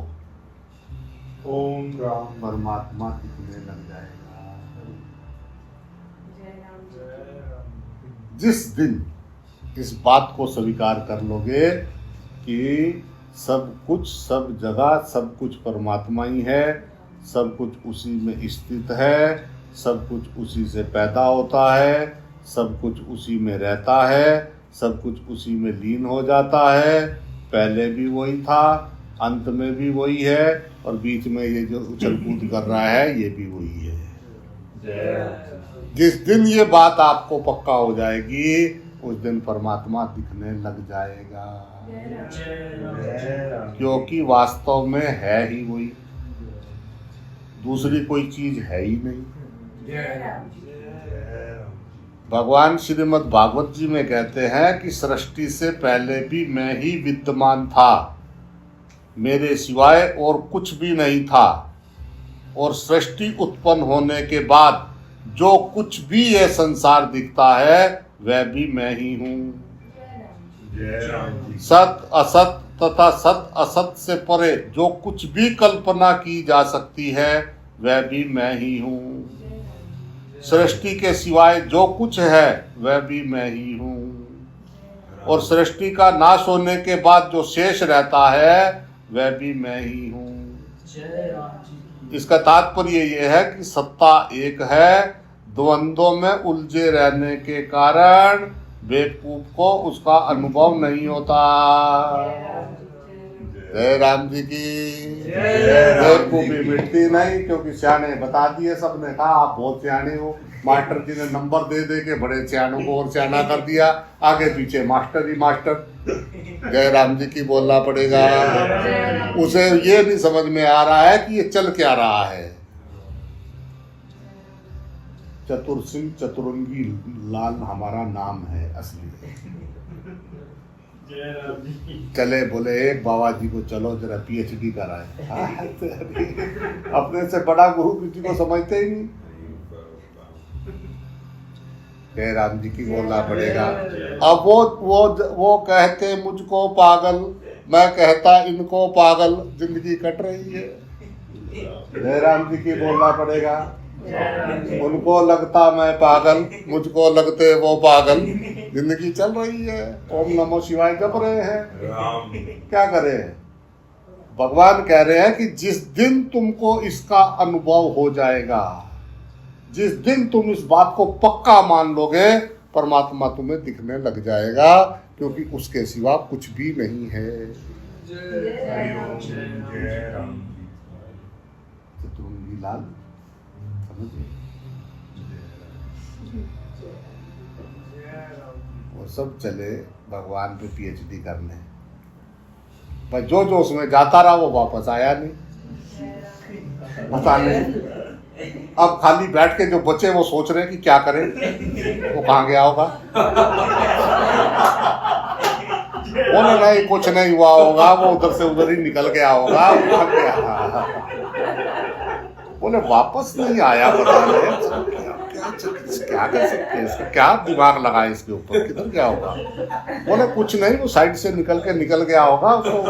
ओम राम परमात्मा दिखने लग जाएगा। जिस दिन इस बात को स्वीकार कर लोगे कि सब कुछ सब जगह सब कुछ परमात्मा ही है, सब कुछ उसी में स्थित है, सब कुछ उसी से पैदा होता है, सब कुछ उसी में रहता है, सब कुछ उसी में लीन हो जाता है। पहले भी वही था, अंत में भी वही है, और बीच में ये जो उछल कूद कर रहा है ये भी वही है। जिस दिन ये बात आपको पक्का हो जाएगी उस दिन परमात्मा दिखने लग जाएगा, क्योंकि वास्तव में है ही वही, दूसरी कोई चीज है ही नहीं। भगवान श्रीमद् भागवत जी में कहते हैं कि सृष्टि से पहले भी मैं ही विद्यमान था, मेरे सिवाय और कुछ भी नहीं था, और सृष्टि उत्पन्न होने के बाद जो कुछ भी यह संसार दिखता है वह भी मैं ही हूँ। सत असत तथा सत असत से परे जो कुछ भी कल्पना की जा सकती है वह भी मैं ही हूँ। सृष्टि के सिवाय जो कुछ है वह भी मैं ही हूँ, और सृष्टि का नाश होने के बाद जो शेष रहता है वह भी मैं ही हूँ। इसका तात्पर्य यह है कि सत्ता एक है, द्वंद्वों में उलझे रहने के कारण बेवकूफ को उसका अनुभव नहीं होता। जय राम जी की। बेवकूफी मिटती नहीं, क्योंकि सियाने बता दिए, सबने कहा आप बहुत सियाने हो। मास्टर जी ने नंबर दे दे के बड़े सियानों को और सियाना कर दिया, आगे पीछे मास्टर ही मास्टर। जय राम जी की बोलना पड़ेगा। उसे ये नहीं समझ में आ रहा है कि ये चल क्या रहा है। चतुर सिंह चतुरंगी लाल हमारा नाम है असली। चले बोले एक बाबा जी को चलो जरा पीएचडी कराए। अपने से बड़ा गुरु किसी को समझते ही नहीं। जय राम जी की बोलना पड़ेगा। अब वो कहते मुझको पागल, मैं कहता इनको पागल, जिंदगी कट रही है। जय राम जी की बोलना पड़ेगा। उनको लगता मैं पागल, मुझको लगते वो पागल, जिंदगी चल रही है। ओम नमो शिवाय जप रहे हैं, क्या करें। भगवान कह रहे हैं कि जिस दिन तुमको इसका अनुभव हो जाएगा, जिस दिन तुम इस बात को पक्का मान लोगे, परमात्मा तुम्हें दिखने लग जाएगा, क्योंकि उसके सिवा कुछ भी नहीं है। चतुरंगी लाल वो सब चले भगवान पे पीएचडी करने, पर जो जो उसमें जाता रहा वो वापस आया नहीं। पता नहीं अब खाली बैठ के जो बच्चे वो सोच रहे हैं कि क्या करें, वो कहाँ गया होगा। बोले नहीं कुछ नहीं हुआ होगा, वो उधर से उधर ही निकल गया होगा, वो थक गया। बोले वापस नहीं आया, पता नहीं क्या कर सकते हैं, इसका क्या दिमाग लगाए इसके ऊपर, किधर गया होगा। बोले कुछ नहीं, वो साइड से निकल गया होगा, उसको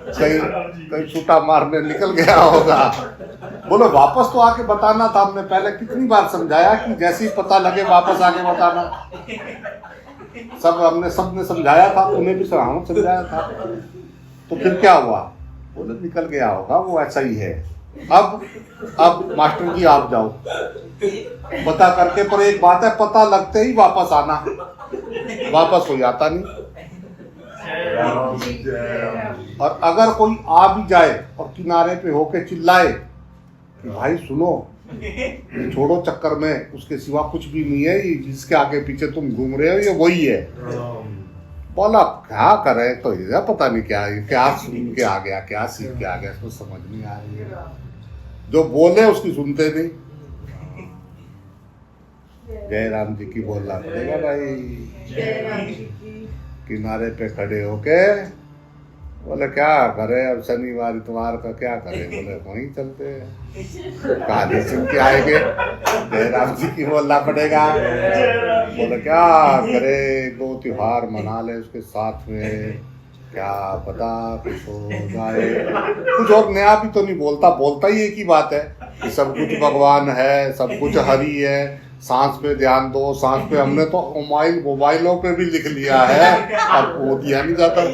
कहीं छूटा मारने निकल गया होगा। बोले वापस तो आके बताना था, हमने पहले कितनी बार समझाया कि जैसे ही पता लगे वापस आके बताना। सबने समझाया था, उन्हें भी समझाया था, तो फिर क्या हुआ। बोले निकल गया होगा, वो ऐसा ही है। अब मास्टर जी आप जाओ पता करके, पर एक बात है, पता लगते ही वापस आना, वापस हो जाता नहीं। और अगर कोई आ भी जाए और किनारे पे होके चिल्लाए कि भाई सुनो, ये छोड़ो चक्कर में, उसके सिवा कुछ भी नहीं है, ये जिसके आगे पीछे तुम घूम रहे हो ये वही है। बोला क्या करे, तो ये पता नहीं क्या सुन के आ गया, क्या सीख के आ गया, इसको समझ नहीं आ रही है। जो बोले उसकी सुनते नहीं। जय राम जी की बोलना पड़ेगा भाई। किनारे पे खड़े होके बोले क्या करे, अब शनिवार इतवार का क्या करे। बोले वहीं चलते हैं, कहानी सुन के आएंगे। जय राम जी की बोलना पड़ेगा। बोले क्या करे, 2 त्योहार मना ले उसके साथ में, क्या पता कुछ हो जाए। कुछ और नया भी तो नहीं बोलता ही एक ही बात है कि सब कुछ भगवान है, सब कुछ हरि है, सांस पे ध्यान दो, सांस पे। हमने तो मोबाइलों पे भी लिख लिया है, अब वो दिया नहीं जाता।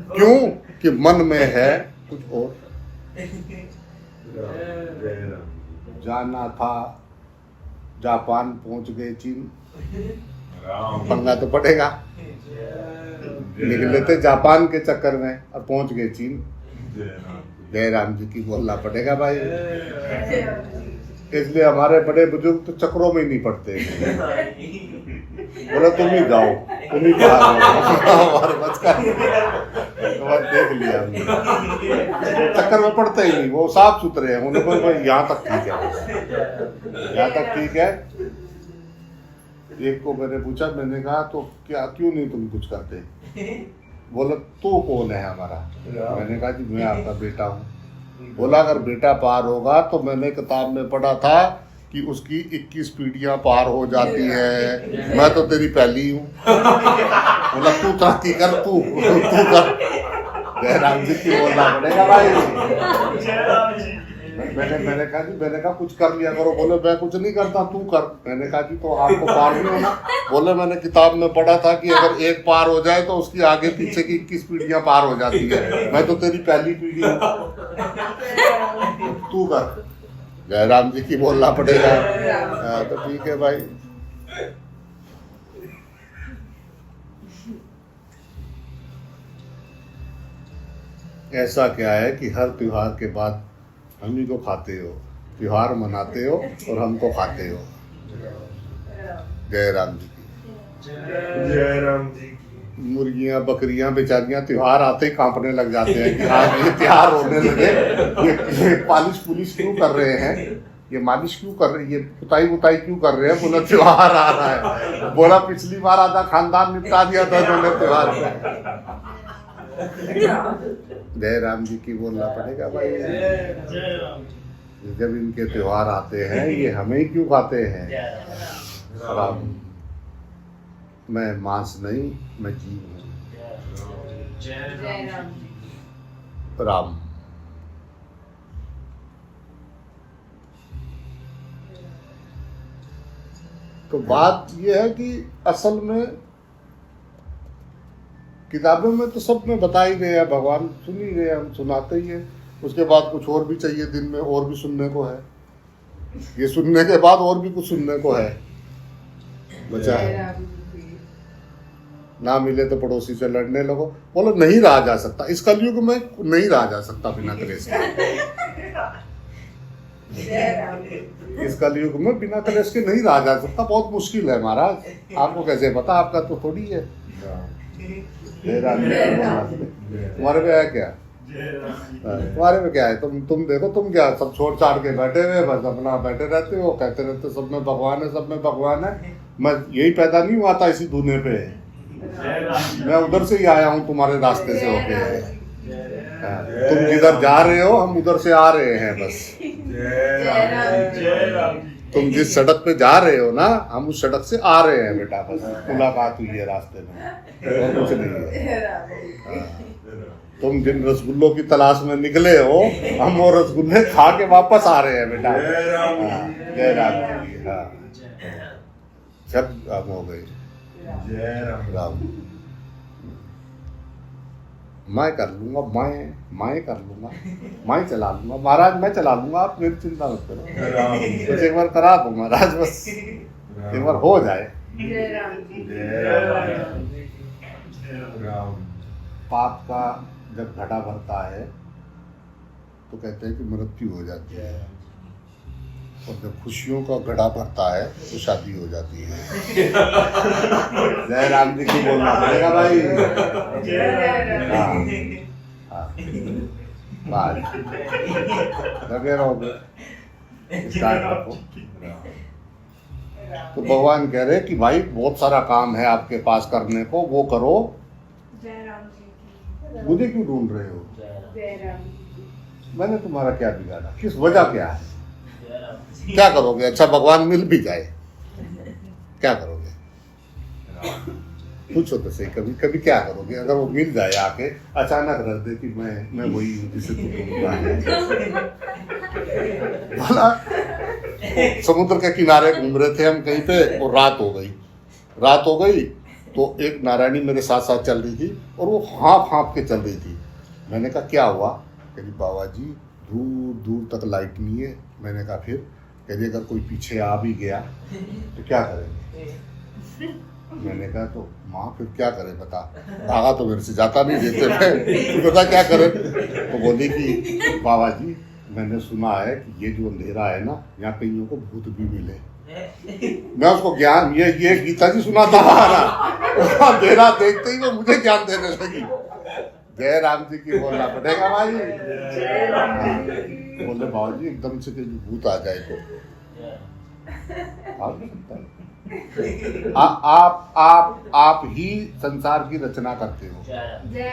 क्यों? कि मन में है कुछ और। जय राम जाना था जापान, पहुंच गए चीन। राम पंगा तो पड़ेगा। निकले थे जापान के चक्कर में और पहुंच गए चीन। जय राम जय राम जी की बोलना पड़ेगा भाई। इसलिए हमारे बड़े बुजुर्ग तो चक्रों में ही नहीं पड़ते। बोला तुम ही जाओ, तुम ही बाहर हो। हमारे बच का देख लिया हमने। चक्कर में पड़ते ही नहीं, वो साफ सुथरे हैं। उन्होंने बोला यहाँ तक ठीक है, यहाँ तक ठीक है। एक को मैंने पूछा, मैंने कहा तो क्या, क्यों नहीं तुम कुछ करते? बोला तू कौन है हमारा? मैंने कहा जी मैं आपका बेटा हूँ। बोला अगर बेटा पार होगा तो मैंने किताब में पढ़ा था कि उसकी 21 पीढ़ियां पार हो जाती है, मैं तो तेरी पहली हूँ। बोला तू तरक्की कर, तू कर। जय राम जी की बोलना पड़ेगा भाई। मैंने कहा कुछ कर लिया करो। बोले मैं कुछ नहीं करता, तू कर। मैंने कहा जी तो आपको पार नहीं होना? बोले मैंने किताब में पढ़ा था कि अगर एक पार हो जाए तो उसकी आगे पीछे की 21 पीढ़ियां पार हो जाती है, मैं तो तेरी पहली पीढ़ी हूँ, तू कर। जय राम जी की बोलना पड़ेगा। तो ठीक है भाई। ऐसा क्या है कि हर त्योहार के बाद हम ही को खाते हो, त्योहार मनाते हो और हमको खाते हो। जय राम जी की। जय राम जी की। मुर्गियां बकरियां बेचारियां त्योहार आते ही कांपने लग जाते हैं कि हाँ ये त्योहार होने लगे। ये पालिश पुलिस क्यों कर रहे हैं, ये मालिश क्यों कर रहे हैं, ये पुताई बुताई क्यों कर रहे हैं? बोला त्योहार आ रहा है। बोला पिछली बार आधा खानदान निपटा दिया था उन्होंने त्योहार में। जय राम जी की बोलना पड़ेगा भाई। जब इनके त्योहार आते हैं ये हमें ही क्यों खाते हैं? राम, मैं मांस नहीं, मैं जीव हूँ। राम। तो बात यह है कि असल में किताबों में तो सब में बता ही गए हैं, भगवान सुन ही गए, हम सुनाते ही हैं। उसके बाद कुछ और भी चाहिए, दिन में और भी सुनने को है। ये सुनने के बाद और भी कुछ सुनने को है बचा है। ना मिले तो पड़ोसी से लड़ने लगो। बोलो नहीं रहा जा सकता, इस कलयुग में नहीं रहा जा सकता बिना क्लेश के। इस कलयुग में बिना क्लेश के नहीं रहा जा सकता, बहुत मुश्किल है महाराज। आपको कैसे पता? आपका तो थोड़ी है। तुम्हारे पे है क्या? तुम्हारे में क्या है? तुम देखो, तुम क्या सब छोड़ छाड़ के बैठे हुए, बस अपना बैठे रहते हो, कहते रहते सब में भगवान है, सब में भगवान है। मैं यही पैदा नहीं हुआ था इसी दुनिया पे, मैं उधर से ही आया हूँ तुम्हारे रास्ते से होके। तुम जिधर जा रहे हो हम उधर से आ रहे हैं बस। तुम जिस सड़क पे जा रहे हो ना, हम उस सड़क से आ रहे हैं बेटा, बस मुलाकात हुई है रास्ते में, और कुछ नहीं है। तुम जिन रसगुल्लों की तलाश में निकले हो, हम वो रसगुल्ले खा के वापस आ रहे हैं बेटा। जय राम जी। हाँ सब काम हो गई। जय राम। मैं कर लूंगा, मैं कर लूंगा, मैं चला लूंगा महाराज, मैं चला लूंगा, आप मेरी चिंता मत करो। बस एक बार करा दो महाराज, बस एक बार हो जाए। पाप का जब घड़ा भरता है तो कहते हैं कि मृत्यु हो जाती है, और जब खुशियों का घड़ा भरता है तो शादी हो जाती है। जय राम जी की बोलना पड़ेगा भाई। लगे रहोगे, स्टार्ट रखो। तो भगवान कह रहे कि भाई बहुत सारा काम है आपके पास करने को, वो करो। मुझे क्यों ढूंढ रहे हो? मैंने तुम्हारा क्या बिगाड़ा? किस वजह क्या है? क्या करोगे? अच्छा भगवान मिल भी जाए, क्या करोगे? पूछो तो सही, कभी कभी क्या करोगे अगर वो मिल जाए आके अचानक रख दे कि मैं वही हूँ जिसे तू ढूंढता है? बोला तो समुद्र के किनारे घूम रहे थे हम कहीं पे और रात हो गई तो एक नारायणी मेरे साथ साथ चल रही थी और वो हाँप के चल रही थी। मैंने कहा क्या हुआ? कह रही बाबा जी दूर दूर तक लाइट नहीं है। मैंने कहा फिर? कह रही अगर कोई पीछे आ भी गया तो क्या करेंगे? मैंने कहा तो माँ फिर क्या करें बता, भागा तो मेरे से जाता नहीं देते थे, तो बता क्या करें? तो बोली कि बाबा जी मैंने सुना है कि ये जो अंधेरा है ना यहाँ कईयों को भूत भी मिले। मैं उसको ज्ञान ये गीता जी सुनाता रहा, अंधेरा देखते ही वो मुझे ज्ञान देने लगी। जय राम जी की बोलना पड़ेगा भाई। बोले बाबा जी एकदम से कहीं भूत आ जाए तो आ भी सकता है। आप ही संसार की रचना करते हो। जय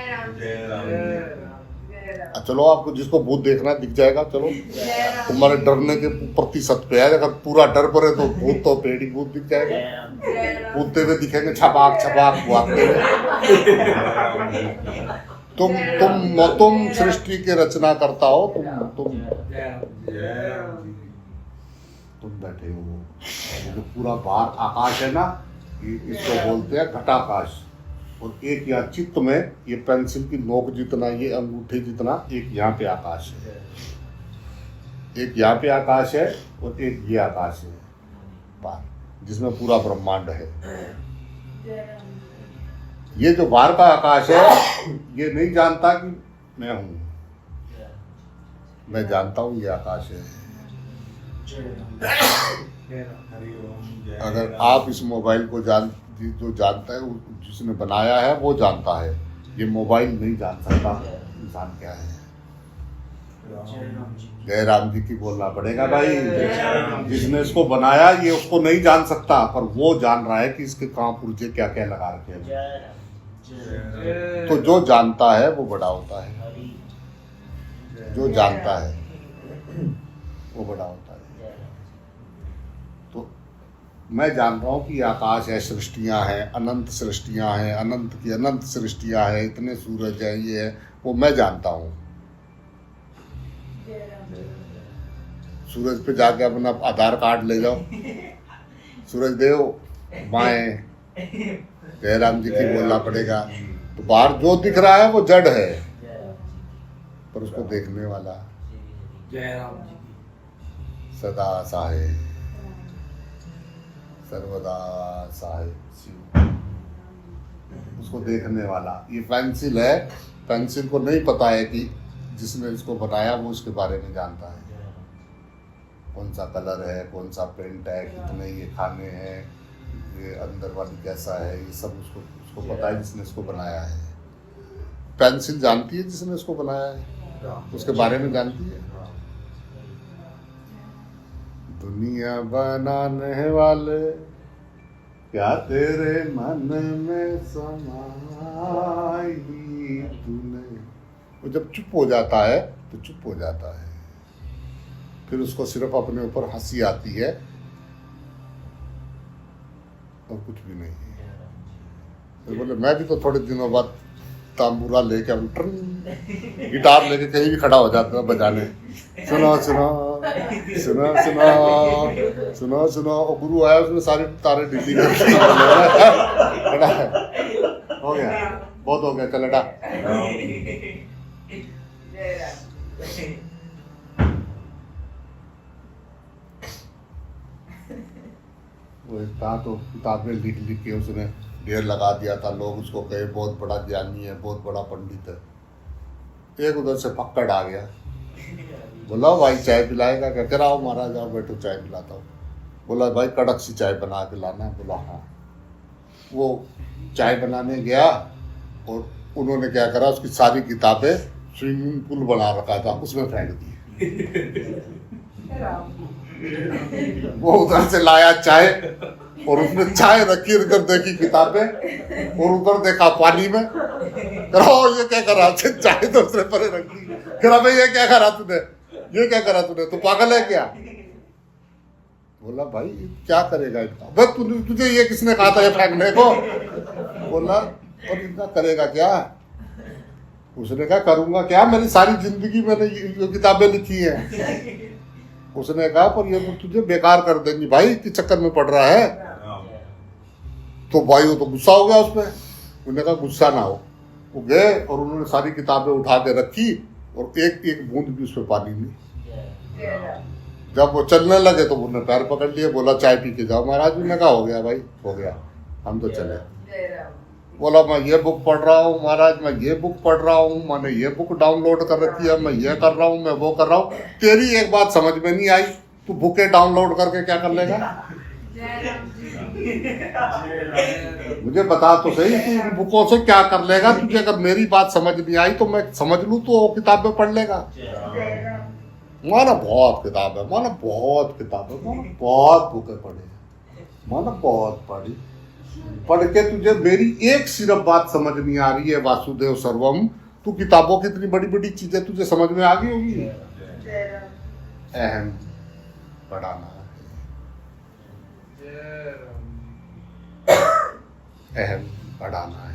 राम चलो आपको जिसको भूत देखना दिख जाएगा, चलो तुम्हारे डरने के प्रतिशत पे है। अगर पूरा डर पड़े तो भूत तो पेड़ी भूत दिख जाएगा, कूदते हुए दिखेंगे छपाक भागते हुए। तुम सृष्टि के रचना करता हो, तुम बैठे हो। जो पूरा बाहर आकाश है ना, इसको बोलते हैं घटाकाश। और एक यहाँ चित्त में ये पेंसिल की नोक जितना, ये अंगूठे जितना एक यहाँ पे आकाश है, एक यहाँ पे आकाश है और एक ये आकाश है बाहर, जिसमें पूरा ब्रह्मांड है। ये जो बाहर का आकाश है ये नहीं जानता कि मैं हूँ, मैं जानता हूँ ये आकाश है। अगर आप इस मोबाइल को जो जानता है, जिसने बनाया है वो जानता है। ये मोबाइल नहीं जान सकता इंसान क्या है। जय राम जी की बोलना पड़ेगा भाई। जिसने इसको बनाया ये उसको नहीं जान सकता, पर वो जान रहा है कि इसके कहाँ पुर्जे क्या क्या लगा रखे हैं। तो जो जानता है वो बड़ा होता है, जो जानता है वो बड़ा होता है। तो मैं जान रहा हूँ कि आकाश है, सृष्टियाँ हैं, अनंत सृष्टियाँ हैं, अनंत की अनंत सृष्टियाँ हैं, इतने सूरज हैं, ये है वो मैं जानता हूँ। सूरज पे जाके अपना आधार कार्ड ले जाओ, सूरज देव माए। जय राम जी की बोलना पड़ेगा। तो बाहर जो दिख रहा है वो जड़ है, पर उसको देखने वाला जय राम जी सदा सहाय सर्वदा सहाय शिव, उसको देखने वाला। ये पेंसिल है, पेंसिल को नहीं पता है कि जिसने इसको बनाया वो उसके बारे में जानता है, कौन सा कलर है, कौन सा पेंट है, कितने ये खाने हैं, ये अंदर वाली कैसा है, ये सब उसको पता है जिसने इसको बनाया है। पेंसिल जानती है जिसने इसको बनाया है, उसके बारे में जानती है। दुनिया बनाने वाले क्या तेरे मन में समाई तूने। वो जब चुप हो जाता है तो चुप हो जाता है, फिर उसको सिर्फ अपने ऊपर हंसी आती है और कुछ भी नहीं है। तो बोले मैं भी तो थोड़े दिनों बाद तांबूरा लेके गिटार लेके कहीं भी खड़ा हो जाता है बजाने। सुनो सुनो सुनो सुनो सुनो सुनो। और गुरु आया, उसने सारे तारे डिली कर हो गया, बहुत हो गया, चल हटा। वो एक था तो किताबें लिख लिख के उसने ढेर लगा दिया था। लोग उसको कहे बहुत बड़ा ज्ञानी है, बहुत बड़ा पंडित है। एक उधर से पक्कड़ आ गया, बोला भाई चाय पिलाएगा क्या? कह रहा हो महाराज आओ बैठो चाय पिलाता हूँ। बोला भाई कड़क सी चाय बना के लाना है। बोला हाँ। वो चाय बनाने गया और उन्होंने क्या करा, उसकी सारी किताबें स्विमिंग पूल बना रखा था उसमें फेंक दी। वो उधर से लाया चाय और उसने चाय रखी, इधर देखी किताबें और उधर देखा पानी में। ये क्या करा? चाय तो उसने परे रख दी। कह भाई ये क्या करा तूने, ये क्या करा तूने, तू पागल है क्या? बोला भाई क्या करेगा इतना? बस तुझे ये किसने कहा था ये फेंकने को? बोला और इतना करेगा क्या? उसने कहा करूंगा क्या, मेरी सारी जिंदगी मैंने ये किताबें लिखी हैं। उसने कहा पर ये तो तुझे बेकार कर देंगी भाई, किस चक्कर में पड़ रहा है। तो भाई वो तो गुस्सा हो गया उस पर। उन्होंने कहा गुस्सा ना हो। वो गए और उन्होंने सारी किताबें उठा के रखी और एक एक बूंद भी उस पर पानी नहीं। जब वो चलने लगे तो उन्होंने पैर पकड़ लिए, बोला चाय पी के जाओ महाराज। उन्होंने कहा हो गया भाई, हो गया, हम तो चले। बोला मैं ये बुक पढ़ रहा हूँ महाराज, मैं ये बुक पढ़ रहा हूँ, मैंने ये बुक डाउनलोड कर रखी है, मैं ये कर रहा हूँ, मैं वो कर रहा हूँ। तेरी एक बात समझ में नहीं आई, तू बुकें डाउनलोड करके क्या कर लेगा? मुझे बता तो सही, तू इन बुकों से क्या कर लेगा? तुझे अगर मेरी बात समझ नहीं आई तो मैं समझ लूँ तो वो किताबें पढ़ लेगा। माना बहुत किताब है, माना बहुत किताब है, माना बहुत बुकें पढ़ी, माना बहुत पढ़ी। पढ़ के तुझे मेरी एक सिर्फ बात समझ नहीं आ रही है, वासुदेव सर्वम। तू किताबों की इतनी बड़ी बड़ी चीजें तुझे समझ में आ गई होगी। अहम बढ़ाना है, अहम बढ़ाना है।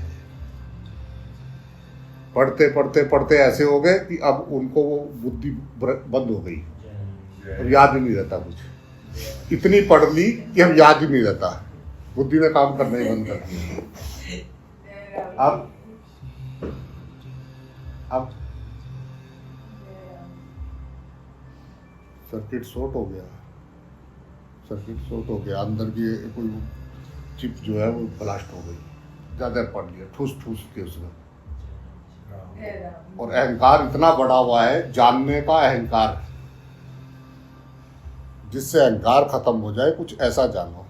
पढ़ते पढ़ते पढ़ते ऐसे हो गए कि अब उनको वो बुद्धि बंद हो गई, अब याद ही नहीं रहता कुछ। इतनी पढ़ ली कि अब याद ही नहीं रहता, बुद्धि ने काम करना ही बंद कर दिया। अब सर्किट शॉर्ट हो गया, सर्किट शॉर्ट हो गया, अंदर की कोई चिप जो है वो ब्लास्ट हो गई, ज्यादा पढ़ लिया ठूस ठूस के उसमें। और अहंकार इतना बड़ा हुआ है, जानने का अहंकार, जिससे अहंकार खत्म हो जाए, कुछ ऐसा जानो।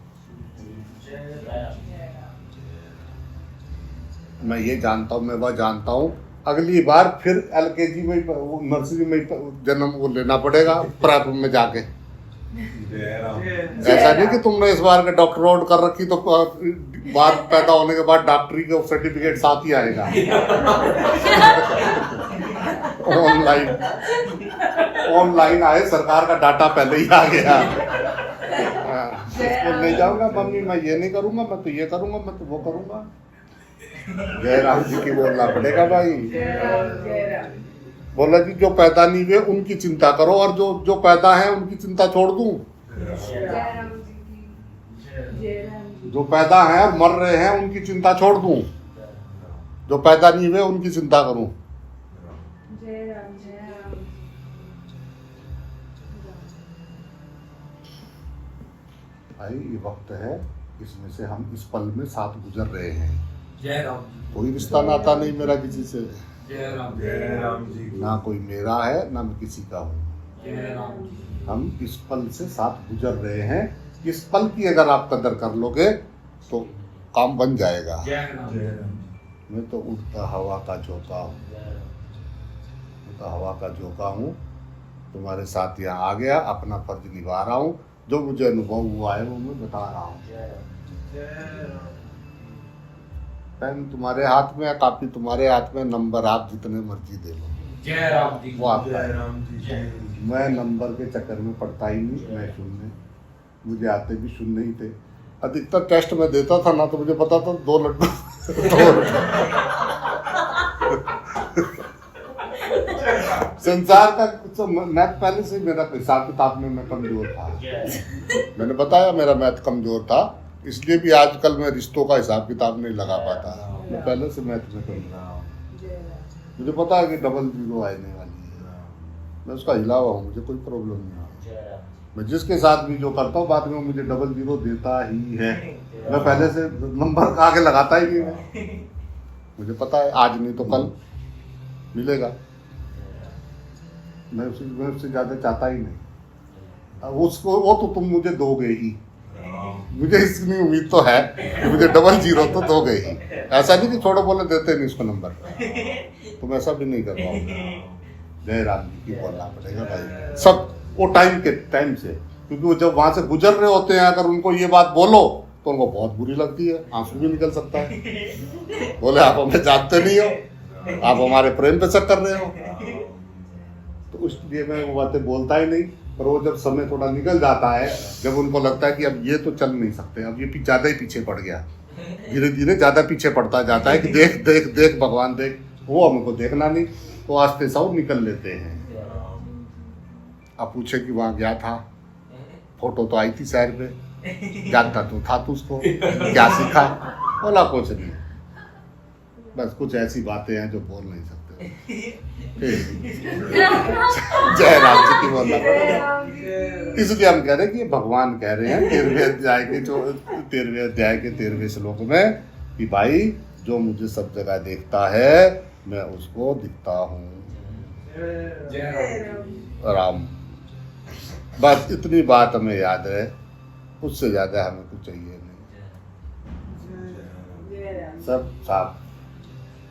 मैं ये जानता हूँ, मैं वह जानता हूँ, अगली बार फिर LKG में नर्सरी में जन्म वो लेना पड़ेगा प्राइवेट में जाके। ऐसा नहीं कि तुमने इस बार का डॉक्टर आउट कर रखी तो बार पैदा होने के बाद डॉक्टरी का सर्टिफिकेट साथ ही आएगा। ऑनलाइन आए, सरकार का डाटा पहले ही आ गया। स्कूल नहीं जाऊंगा मम्मी, मैं ये नहीं करूंगा, मैं तो ये करूंगा, मैं तो वो करूंगा। जय राम जी की बोलना पड़ेगा भाई। बोला जी जो पैदा नहीं हुए उनकी चिंता करो, और जो पैदा है उनकी चिंता छोड़ दूं। जो पैदा है और मर रहे हैं उनकी चिंता छोड़ दूं, जो पैदा नहीं हुए उनकी चिंता करूं। भाई ये वक्त है, इसमें से हम इस पल में साथ गुजर रहे हैं। जय राम। कोई रिश्ता नाता नहीं मेरा किसी से, जय राम जी। ना कोई मेरा है ना मैं किसी का हूँ। जय राम जी। हम इस पल से साथ गुजर रहे हैं। इस पल की अगर आप कदर कर लोगे तो काम बन जाएगा। जय राम। मैं तो उड़ता हवा का झोंका हूँ, मैं तो हवा का झोंका हूँ, तुम्हारे साथ यहाँ आ गया, अपना फर्ज निभा रहा हूँ। जो मुझे अनुभव हुआ है वो मैं बता रहा हूँ। पेन तुम्हारे हाथ में है, कापी तुम्हारे हाथ में, नंबर आप जितने मर्जी दे लो। जय राम जी। वो आपका है। मैं नंबर के चक्कर में पढ़ता ही नहीं, मैं शून्य, मुझे आते भी शून्य ही थे। अधिकतर टेस्ट में देता था ना तो मुझे पता था 2 लड्डू संसार का मैथ पहले से मेरा हिसाब किताब में मैं कमजोर था। मैंने बताया मेरा मैथ कमजोर था, इसलिए भी आजकल मैं रिश्तों का हिसाब किताब नहीं लगा पाता। मैं पहले से मैथ में कमजोर, मुझे पता है कि डबल 0 आने वाली है, मैं उसका हिला हुआ हूँ, मुझे कोई प्रॉब्लम नहीं है। मैं जिसके साथ भी जो करता हूँ बाद में मुझे डबल 0 देता ही है। मैं पहले से नंबर आगे लगाता ही नहीं है, मुझे पता है आज नहीं तो कल मिलेगा। मैं उससे ज़्यादा चाहता ही नहीं। उसको वो तो तुम मुझे दोगे ही, मुझे इसकी उम्मीद तो है कि मुझे डबल 0 तो दोगे ही। ऐसा नहीं कि छोड़ो बोले देते नहीं उसको नंबर, तुम ऐसा भी नहीं कर पाओगे। जय राम जी की बोलना पड़ेगा भाई, सब वो टाइम से, क्योंकि वो जब वहां से गुजर रहे होते हैं, अगर उनको ये बात बोलो तो उनको बहुत बुरी लगती है, आंसू भी निकल सकता है। बोले आप हमें जानते नहीं हो, आप हमारे प्रेम पे शक कर रहे हो। तो इसलिए मैं वो बातें बोलता ही नहीं। पर वो जब समय थोड़ा निकल जाता है, जब उनको लगता है कि अब ये तो चल नहीं सकते, अब ये ज़्यादा ही पीछे पड़ गया, धीरे धीरे ज़्यादा पीछे पड़ता जाता है कि देख देख देख भगवान देख, वो हमको देखना नहीं, तो आस्ते से वो निकल लेते हैं। अब पूछे कि वहाँ गया था, फोटो तो आई थी शहर पे, जानता तो था तू उसको, क्या सीखा? बोला कुछ नहीं, बस कुछ ऐसी बातें हैं जो बोल नहीं सकते। जय राम जी की बोलना पड़ेगा, इसलिए हम कह रहे हैं कि भगवान कह रहे हैं 13वें अध्याय के 13वें श्लोक में कि भाई जो मुझे सब जगह देखता है मैं उसको दिखता हूँ। जय राम जी। राम, बस इतनी बात हमें याद है, उससे ज्यादा हमें कुछ चाहिए नहीं। सब साफ,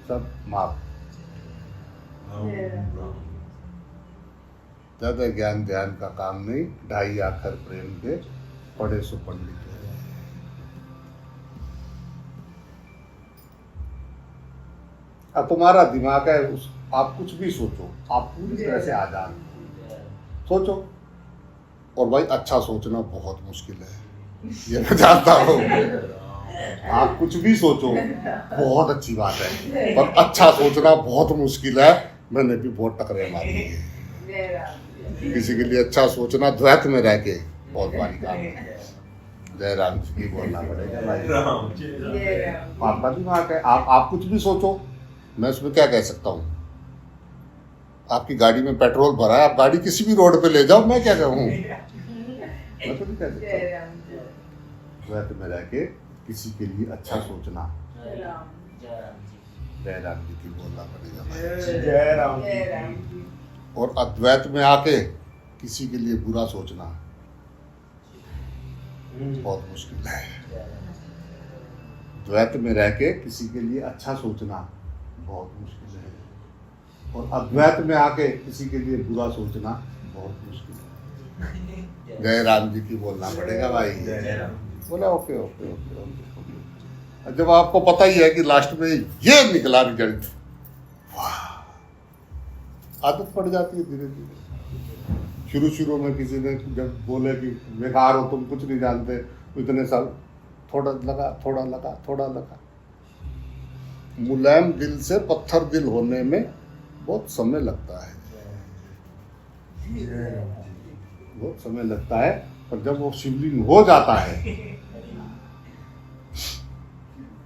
सब माफ, ज्यादा ज्ञान ध्यान का काम नहीं, ढाई आखर प्रेम के पढ़े सो पंडित। अब तुम्हारा दिमाग है, आप कुछ भी सोचो, आप पूरी तरह से आजाद सोचो। और भाई अच्छा सोचना बहुत मुश्किल है, ये मैं जानता हूँ। आप कुछ भी सोचो बहुत अच्छी बात है, पर अच्छा सोचना बहुत मुश्किल है। मैंने भी बहुत टकरे मारी है। किसी के लिए अच्छा सोचना द्वैत में रह के बहुत भारी काम है। जय राम जी की बोलना पड़ेगा भाई। आपका दिमाग है, आप कुछ भी सोचो, मैं उसमें क्या कह सकता हूँ? आपकी गाड़ी में पेट्रोल भरा है, आप गाड़ी किसी भी रोड पे ले जाओ, मैं क्या कहूँ? मैं तो नहीं कह सकता। द्वैत में रह के किसी के लिए अच्छा सोचना, जय राम जी की बोलना पड़ेगा भाई। जय राम जी। और अद्वैत में आके किसी के लिए बुरा सोचना बहुत मुश्किल है। द्वैत में रह के किसी के लिए अच्छा सोचना बहुत मुश्किल है, और अद्वैत में आके किसी के लिए बुरा सोचना बहुत मुश्किल है। जय राम जी की बोलना पड़ेगा भाई। बोला ओके ओके ओके ओके। जब आपको पता ही है कि लास्ट में ये निकला रिजल्ट, आदत पड़ जाती है धीरे धीरे। शुरू में किसी ने जब बोले कि बेकार हो तुम, कुछ नहीं जानते, इतने साल, थोड़ा लगा थोड़ा लगा थोड़ा लगा। मुलायम दिल से पत्थर दिल होने में बहुत समय लगता है, बहुत समय लगता है, पर जब वो शिवलिंग हो जाता है,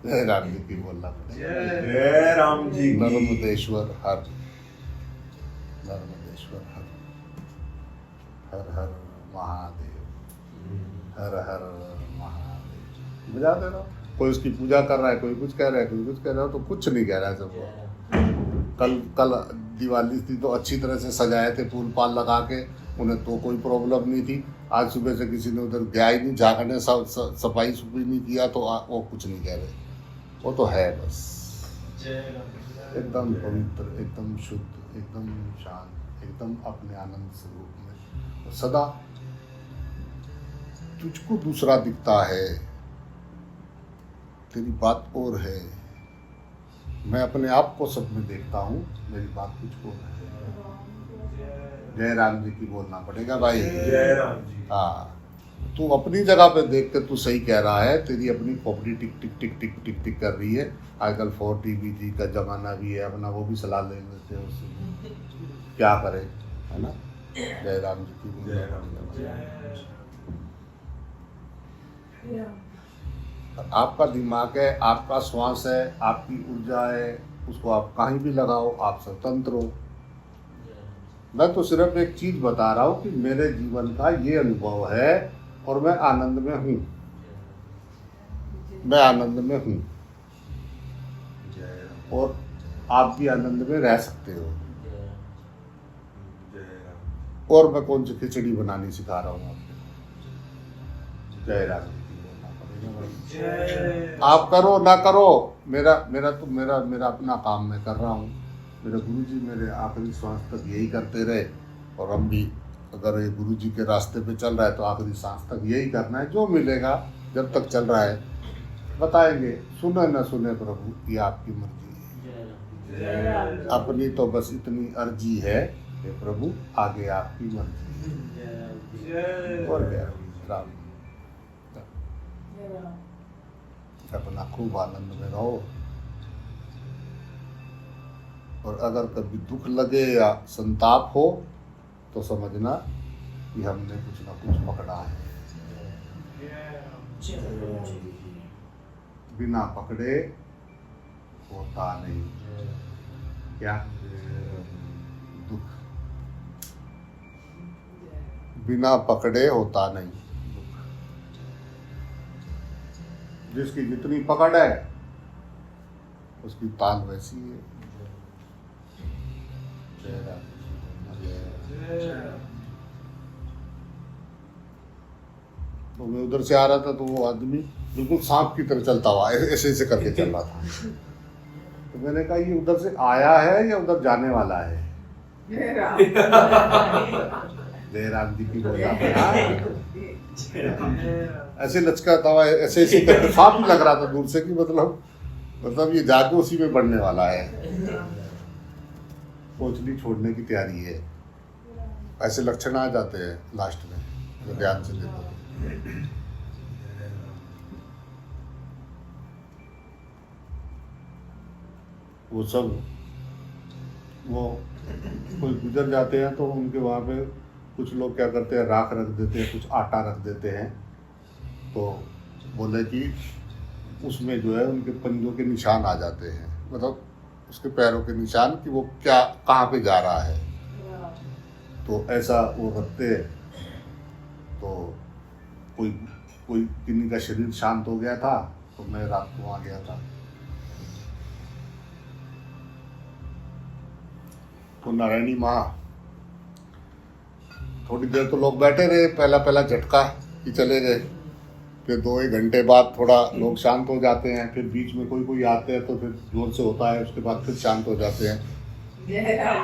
जय राम जी की बोलना पड़ेगा। जय राम जी की। नर्मदेश्वर हर, नर्मदेश्वर हर, हर हर महादेव, हर हर महादेव। बजा दे रहा, कोई उसकी पूजा कर रहा है, कोई कुछ कह रहा है, कोई कुछ कह रहा है, तो कुछ नहीं कह रहा है सबको। कल दिवाली थी तो अच्छी तरह से सजाए थे, फूल पाल लगा के, उन्हें तो कोई प्रॉब्लम नहीं थी। आज सुबह से किसी ने उधर गया ही नहीं, झाँकने सफाई सुफाई नहीं किया, तो वो कुछ नहीं कह रहे। वो तो है बस एकदम पवित्र, एकदम शुद्ध, एकदम शांत, एकदम अपने आनंद स्वरूप में। सदा तुझको दूसरा दिखता है, तेरी बात और है, मैं अपने आप को सब में देखता हूँ, मेरी बात कुछ और है। जय राम जी की बोलना पड़ेगा भाई। जय राम जी। हाँ, तू अपनी जगह पे देख के तू सही कह रहा है, तेरी अपनी खोपड़ी टिक टिक टिक टिक टिक टिक कर रही है। आजकल 4TBG का जमाना भी है अपना, वो भी सलाह ले लेते हैं उससे, क्या करे, है ना। जय राम जी की बोलना पड़ेगा। आपका दिमाग है, आपका श्वास है, आपकी ऊर्जा है, उसको आप कहीं भी लगाओ, आप स्वतंत्र हो। मैं तो सिर्फ एक चीज बता रहा हूँ कि मेरे जीवन का ये अनुभव है और मैं आनंद में हूँ, मैं आनंद में हूँ, और आप भी आनंद में रह सकते हो। और मैं कौन सी खिचड़ी बनानी सिखा रहा हूँ आपको। जय राम जी की बोलना पड़ेगा भाई। आप करो ना करो, मेरा अपना काम मैं कर रहा हूँ। मेरे गुरुजी मेरे आखिरी सांस तक यही करते रहे, और हम भी अगर ये गुरुजी के रास्ते पे चल रहा है तो आखिरी सांस तक यही करना है। जो मिलेगा जब तक चल रहा है बताएंगे, सुने न सुने प्रभु ये आपकी मर्जी है। अपनी तो बस इतनी अर्जी है कि प्रभु आगे आपकी मर्जी है। और क्या राम, अपना खूब आनंद में रहो। और अगर कभी दुख लगे या संताप हो तो समझना कि हमने कुछ ना कुछ पकड़ा है। बिना पकड़े होता नहीं क्या दुख, बिना पकड़े होता नहीं दुख। जिसकी जितनी पकड़ है उसकी ताल वैसी है। जय राम। तो मैं उधर से आ रहा था तो वो आदमी बिल्कुल सांप की तरह चलता हुआ ऐसे ऐसे करके चल रहा था। तो मैंने कहा ये उधर से आया है या उधर जाने वाला है? जय राम जी की बोला ऐसे लचकाता हुआ ऐसे ऐसे करके सांप ही लग रहा था दूर से कि मतलब ये जाके उसी में बढ़ने वाला है। पोचली छोड़ने की तैयारी है। ऐसे लक्षण आ जाते हैं लास्ट में अगर ध्यान से देखो। वो सब वो कोई गुजर जाते हैं तो उनके वहाँ पे कुछ लोग क्या करते हैं, राख रख देते हैं, कुछ आटा रख देते हैं। तो बोले कि उसमें जो है उनके पंजों के निशान आ जाते हैं, मतलब उसके पैरों के निशान कि वो क्या कहाँ पे जा रहा है। तो ऐसा वो रखते हैं। तो कोई किन्हीं का शरीर शांत हो गया था तो मैं रात को आ गया था। तो नारायणी माँ थोड़ी देर तो लोग बैठे रहे, पहला झटका कि चले गए। फिर 2-1 घंटे बाद थोड़ा लोग शांत हो जाते हैं। फिर बीच में कोई आते हैं तो फिर जोर से होता है, उसके बाद फिर शांत हो जाते हैं।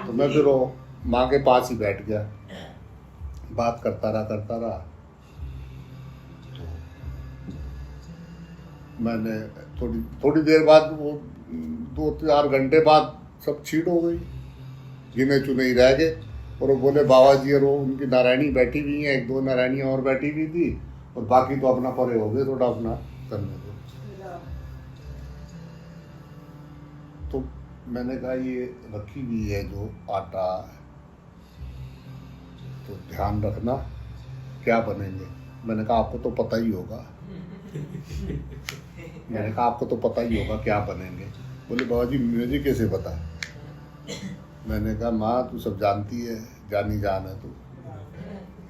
तो मैं फिर वो माँ के पास ही बैठ गया, बात करता रहा। तो मैंने थोड़ी देर बाद वो 2-4 घंटे बाद सब छीट हो गई, गिने चुने ही रह गए। और वो बोले बाबा जी और वो उनकी नारायणी बैठी हुई हैं, 1-2 नारायणियाँ और बैठी हुई थी, और बाकी तो अपना परे हो गए, थोड़ा अपना करने दो। तो मैंने कहा ये रखी हुई है जो आटा, तो ध्यान रखना क्या बनेंगे। मैंने कहा आपको तो पता ही होगा। मैंने कहा आपको तो पता ही होगा क्या बनेंगे। बोले बाबा जी मुझे कैसे पता। मैंने कहा माँ तू सब जानती है, जानी जान है तू।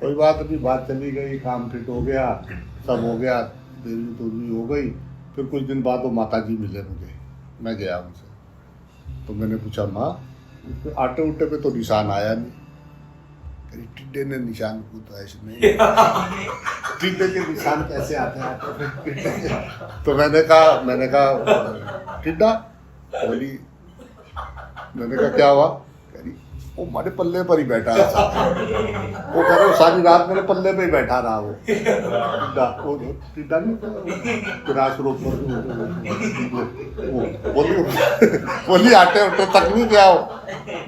कोई बात नहीं, बात चली गई, काम फिट हो गया, सब हो गया, देरी तो हो गई। फिर कुछ दिन बाद वो माता जी मिले मुझे, मैं गया उनसे। तो मैंने पूछा माँ आटे उटे पे तो निशान आया नहीं। अरे टिड्डे ने निशान कूदा इसमें। टिड्डे के निशान कैसे आते हैं आटे पे? तो मैंने कहा टिड्डा बोली। मैंने कहा क्या हुआ? कह रही वो हमारे पल्ले पर ही बैठा है। वो कह रहे सारी रात मेरे पल्ले पे ही बैठा रहा वो टिड्डा नहीं बोली आटे उटे तक नहीं गया वो।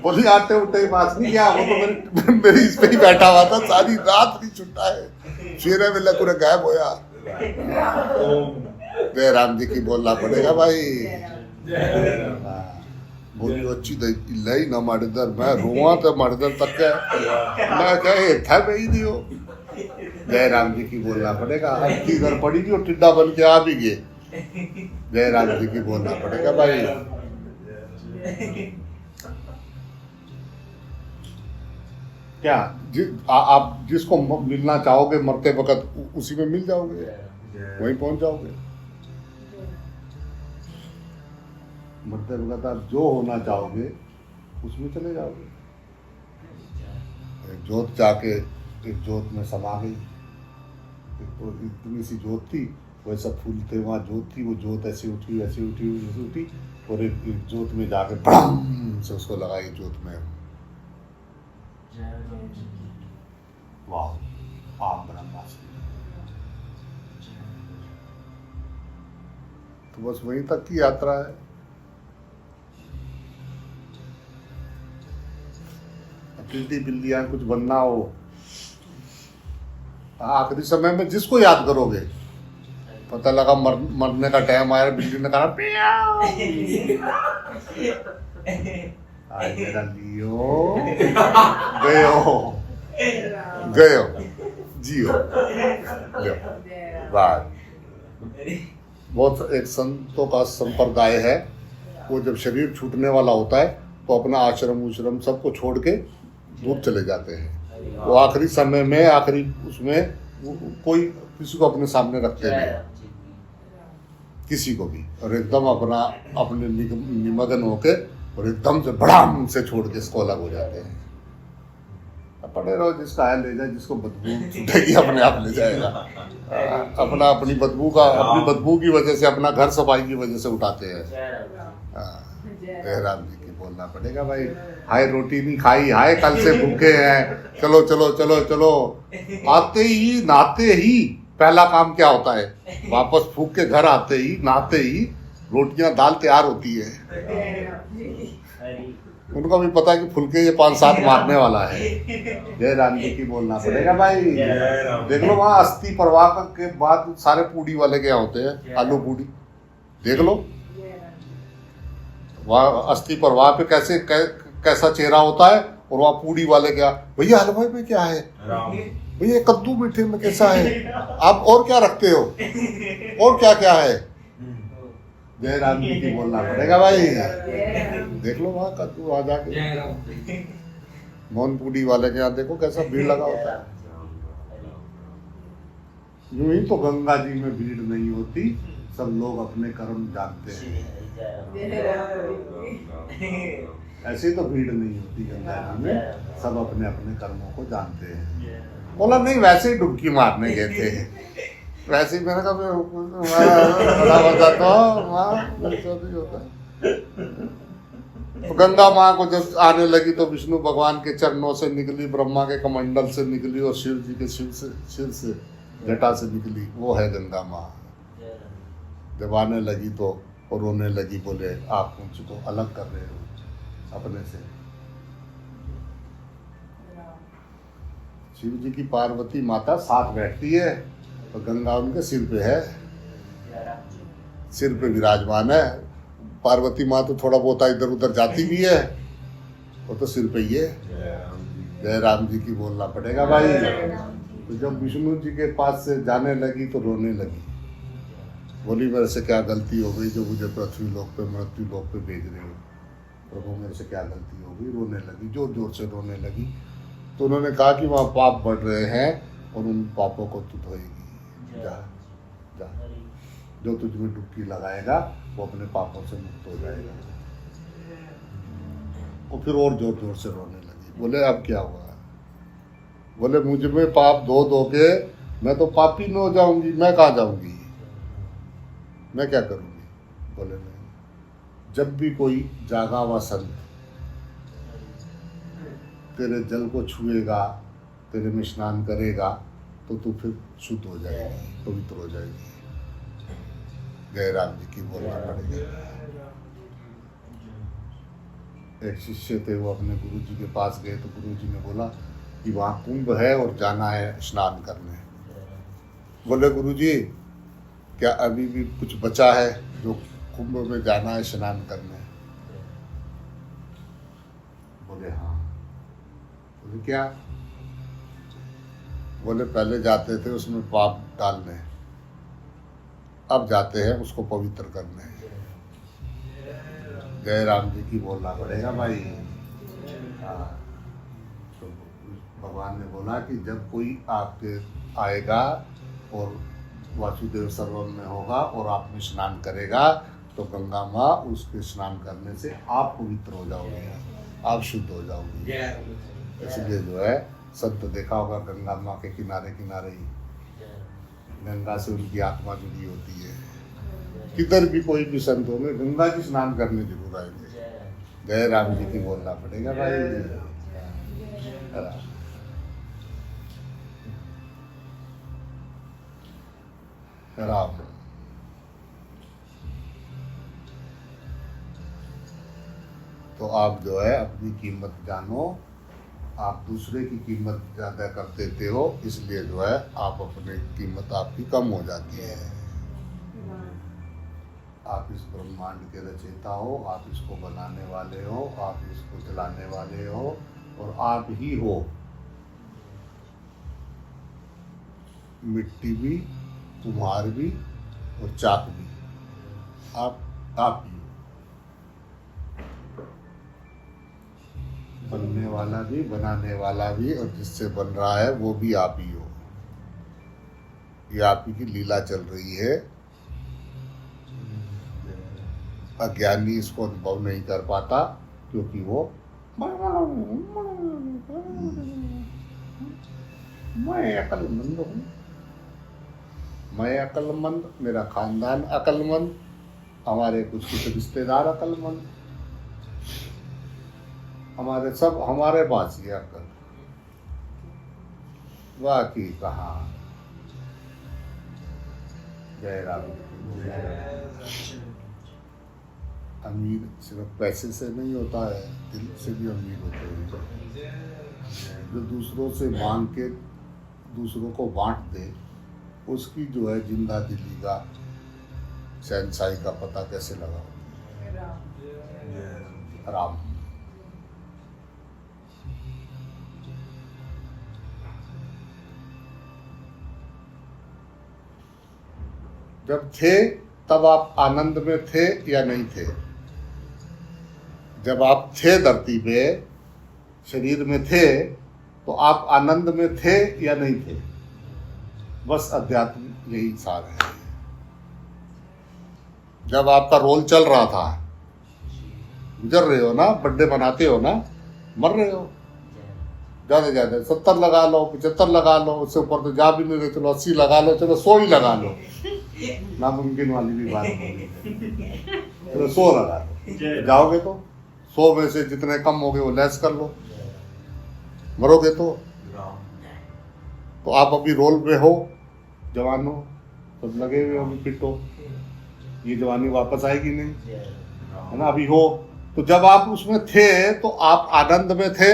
बोली आटे उटे पास नहीं गया वो, तो मेरी इस पे ही बैठा हुआ था सारी रात। नहीं छुट्टा है शेरे वेले पूरे गायब होया। जय राम जी की बोलना पड़ेगा भाई। बोली अच्छी लई ना मर्दर, मैं रोआ तो मर्दर तक है, मैं कहे था ही नहीं हो। जय राम जी की बोलना पड़ेगा। अब की घर पड़ी थी और टिड्डा बन के आ भी गए। जय राम जी की बोलना पड़ेगा भाई। क्या आप जिसको मिलना चाहोगे मरते वक्त उसी में मिल जाओगे, वहीं पहुंच जाओगे। मरते वक्त आप जो होना चाहोगे उसमें चले जाओगे। एक जोत जाके एक जोत में समा गई। तो इतनी सी जोत थी, वैसा फूल थे, वहाँ जोत थी, वो जोत ऐसे उठी और एक जोत में जाके बड़म से उसको लगाई जोत में। वाह आप ब्रह्मास्त्र। तो बस वहीं तक की यात्रा है। टिड्डी बिल्लियां कुछ बनना हो, आखिरी समय में जिसको याद करोगे, पता लगा मरने का टाइम आया, बिल्ली ने कहा मेरा लियो गयो। जियो। लो, बात बहुत एक संतों का संप्रदाय है, वो जब शरीर छूटने वाला होता है तो अपना आश्रम उश्रम सबको छोड़ के दूर चले जाते हैं। वो आखिरी समय में आखिरी उसमें कोई किसी को अपने सामने रखते नहीं, किसी को भी, और एकदम अपना अपने निमग्न होके और एकदम से भड़ाम से छोड़ के इसको अलग हो जाते हैं। अब पड़े रहो, जिसका है ले जाए, जिसको बदबू छूटेगी अपने आप ले जाएगा। अपना अपनी बदबू की वजह से, अपना घर सफाई की वजह से उठाते हैं। जय राम जी की बोलना पड़ेगा भाई। हाय रोटी नहीं खाई, हाय कल से भूखे हैं, चलो चलो चलो चलो। आते ही नहाते ही पहला काम क्या होता है, वापस फूक के घर आते ही नहाते ही रोटियां दाल तैयार होती है। उनको भी पता है कि फुलके ये 5-7 मारने वाला है। जय राम जी की बोलना पड़ेगा भाई। देख लो वहाँ अस्थि प्रवाह के बाद सारे पूड़ी वाले क्या होते हैं, आलू पूड़ी देख लो। वहाँ अस्थि प्रवाह पे कैसा चेहरा होता है, और वहाँ पूड़ी वाले क्या, भैया हलवाई में क्या है, भैया कद्दू मीठे में कैसा है, आप और क्या रखते हो, और क्या क्या है। जय राम जी की बोलना पड़ेगा भाई। देख लो वहाँ कद्दू आ जाके मोहन पूड़ी वाले के यहाँ देखो कैसा भीड़ लगा होता है। यूं ही तो गंगा जी में भीड़ नहीं होती, सब लोग अपने कर्म जानते हैं। ऐसे ही तो भीड़ नहीं होती गंगा जी में, सब अपने अपने कर्मों को जानते हैं। बोला नहीं, वैसे ही डुबकी मारने गए थे, वैसे ही मैंने कहा होता है। तो गंगा माँ को जब आने लगी तो विष्णु भगवान के चरणों से निकली, ब्रह्मा के कमंडल से निकली, और शिव जी के सिर से जटा से निकली, वो है गंगा माँ। जब आने लगी तो और रोने लगी, बोले आप मुझको अलग कर रहे हो अपने से। शिव जी की पार्वती माता साथ बैठती है और गंगा उनके सिर पे है, सिर पे विराजमान है। पार्वती माँ तो थोड़ा बहुत इधर उधर जाती भी है, वो तो सिर पे ही है। जय राम जी की बोलना पड़ेगा भाई। तो जब विष्णु जी के पास से जाने लगी तो रोने लगी, बोली मेरे से क्या गलती हो गई जो मुझे पृथ्वी लोक पे मृत्यु लोक पे भेज रहे हो, प्रभु मेरे से क्या गलती हो गई। रोने लगी, जोर जोर से रोने लगी। तो उन्होंने कहा कि वहाँ पाप बढ़ रहे हैं और उन पापों को तू धोएगी, जा जा, जो तुझ में डुबकी लगाएगा वो अपने पापों से मुक्त हो जाएगा। और फिर और जोर जोर से रोने लगी। बोले अब क्या हुआ, बोले मुझ में पाप धो धो के मैं तो पापी न हो जाऊंगी, मैं कहाँ जाऊंगी, मैं क्या करूंगी। बोले नहीं, जब भी कोई जागा हुआ संत तेरे जल को छुएगा, तेरे में स्नान करेगा, तो तू फिर शुद्ध हो जाएगी, पवित्र हो जाएगी। जय राम जी की बोलना पड़ेगा। एक शिष्य थे, वो अपने गुरु जी के पास गए तो गुरु जी ने बोला कि वहाँ कुंभ है और जाना है स्नान करने। बोले गुरु जी क्या अभी भी कुछ बचा है जो कुंभ में जाना है स्नान करने। बोले हाँ। बोले क्या। बोले पहले जाते थे उसमें पाप डालने, अब जाते हैं उसको पवित्र करने। जय राम जी की बोलना पड़ेगा भाई। तो भगवान ने बोला कि जब कोई आपके आएगा और वासुदेव सर्वम में होगा और आप में स्नान करेगा तो गंगा माँ उसके स्नान करने से आप पवित्र हो जाओगे, आप शुद्ध हो जाओगे। इसलिए जो है संत देखा होगा गंगा माँ के किनारे किनारे ही गंगा से उनकी आत्मा जुड़ी होती है। किधर भी कोई भी संत होंगे गंगा जी स्नान करने जरूर आएंगे। जय राम जी की बोलना पड़ेगा भाई। राम तो आप जो है अपनी कीमत जानो, आप दूसरे की कीमत ज़्यादा कर देते हो, इसलिए जो है आप अपनी कीमत आपकी कम हो जाती है। आप इस ब्रह्मांड के रचयिता हो, आप इसको बनाने वाले हो, आप इसको चलाने वाले हो और आप ही हो। मिट्टी भी, कुम्हार भी और चाक भी आप ही हो। बनने वाला भी, बनाने वाला भी और जिससे बन रहा है वो भी आप ही हो। ये आप ही की लीला चल रही है। अज्ञानी इसको अनुभव नहीं कर पाता क्योंकि वो मैं अक्लमंद हूँ, मैं अक्लमंद, मेरा खानदान अक्लमंद, हमारे कुछ कुछ रिश्तेदार अक्लमंद, हमारे पास ये अक्ल, बाकी कहाँ। जय राम। अमीर सिर्फ पैसे से नहीं होता है, दिल से भी अमीर होते हैं। जो दूसरों से मांग के दूसरों को बांट दे, उसकी जो है जिंदा दिली का, शहंशाही का पता कैसे लगा। राम। जब थे तब आप आनंद में थे या नहीं थे? जब आप थे धरती पे, शरीर में थे, तो आप आनंद में थे या नहीं थे? बस अध्यात्म यही सार है। जब आपका रोल चल रहा था, गुजर रहे हो ना, बर्थडे मनाते हो ना, मर रहे हो, ज्यादा 70 लगा लो, 75 लगा लो, उससे ऊपर तो जा भी नहीं रहे, चलो 80 लगा लो, चलो 100 ही लगा लो, नामुमकिन वाली भी बात नहीं, चलो 100 लगा लो। जाओगे तो 100 में से जितने कम हो गए वो लेस कर लो, मरोगे तो आप अभी रोल में हो, जवान हो, सब लगे हुए हो, अभी फिट हो, ये जवानी वापस आएगी नहीं, है ना? अभी हो तो जब आप उसमें थे तो आप आनंद में थे,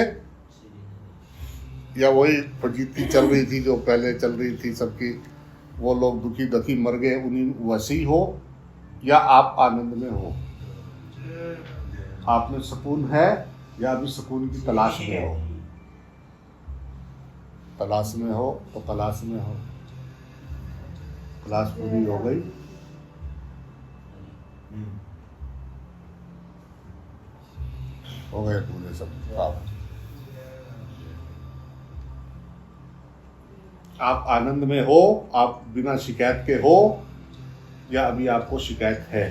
या वही फजीती चल रही थी जो पहले चल रही थी सबकी, वो लोग दुखी दुखी मर गए, उन्हीं वैसे ही हो, या आप आनंद में हो? आप में सुकून है या अभी सुकून की तलाश में हो? तलाश में हो तो तलाश में हो, तलाश पूरी हो गई, हो गए पूरे सब काम। आप आनंद में हो, आप बिना शिकायत के हो, या अभी आपको शिकायत है,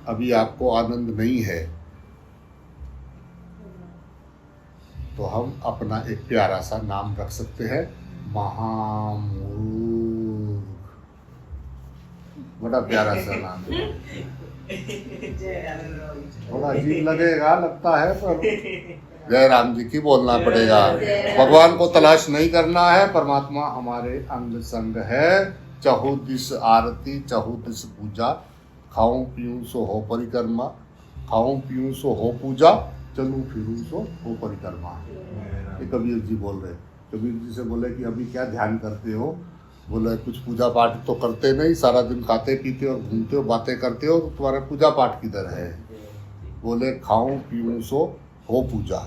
अभी आपको आनंद नहीं है? तो हम अपना एक प्यारा सा नाम रख सकते हैं, महामूर्ख। बड़ा प्यारा सा नाम है, थोड़ा अजीब लगेगा, लगता है, पर जय राम जी की बोलना पड़ेगा। भगवान को तलाश नहीं करना है, परमात्मा हमारे अंग संग है। चहु दिस आरती, चहु दिस पूजा, खाऊं पीऊं सो हो परिक्रमा, खाऊं पीऊं सो हो पूजा, चलूं फिरूं सो हो परिक्रमा। ये कबीर जी बोल रहे। कबीर जी से बोले कि अभी क्या ध्यान करते हो? बोले कुछ पूजा पाठ तो करते नहीं, सारा दिन खाते पीते और घूमते हो, बातें करते हो, तो तुम्हारा पूजा पाठ किधर है? बोले खाऊं पीऊं सो हो पूजा,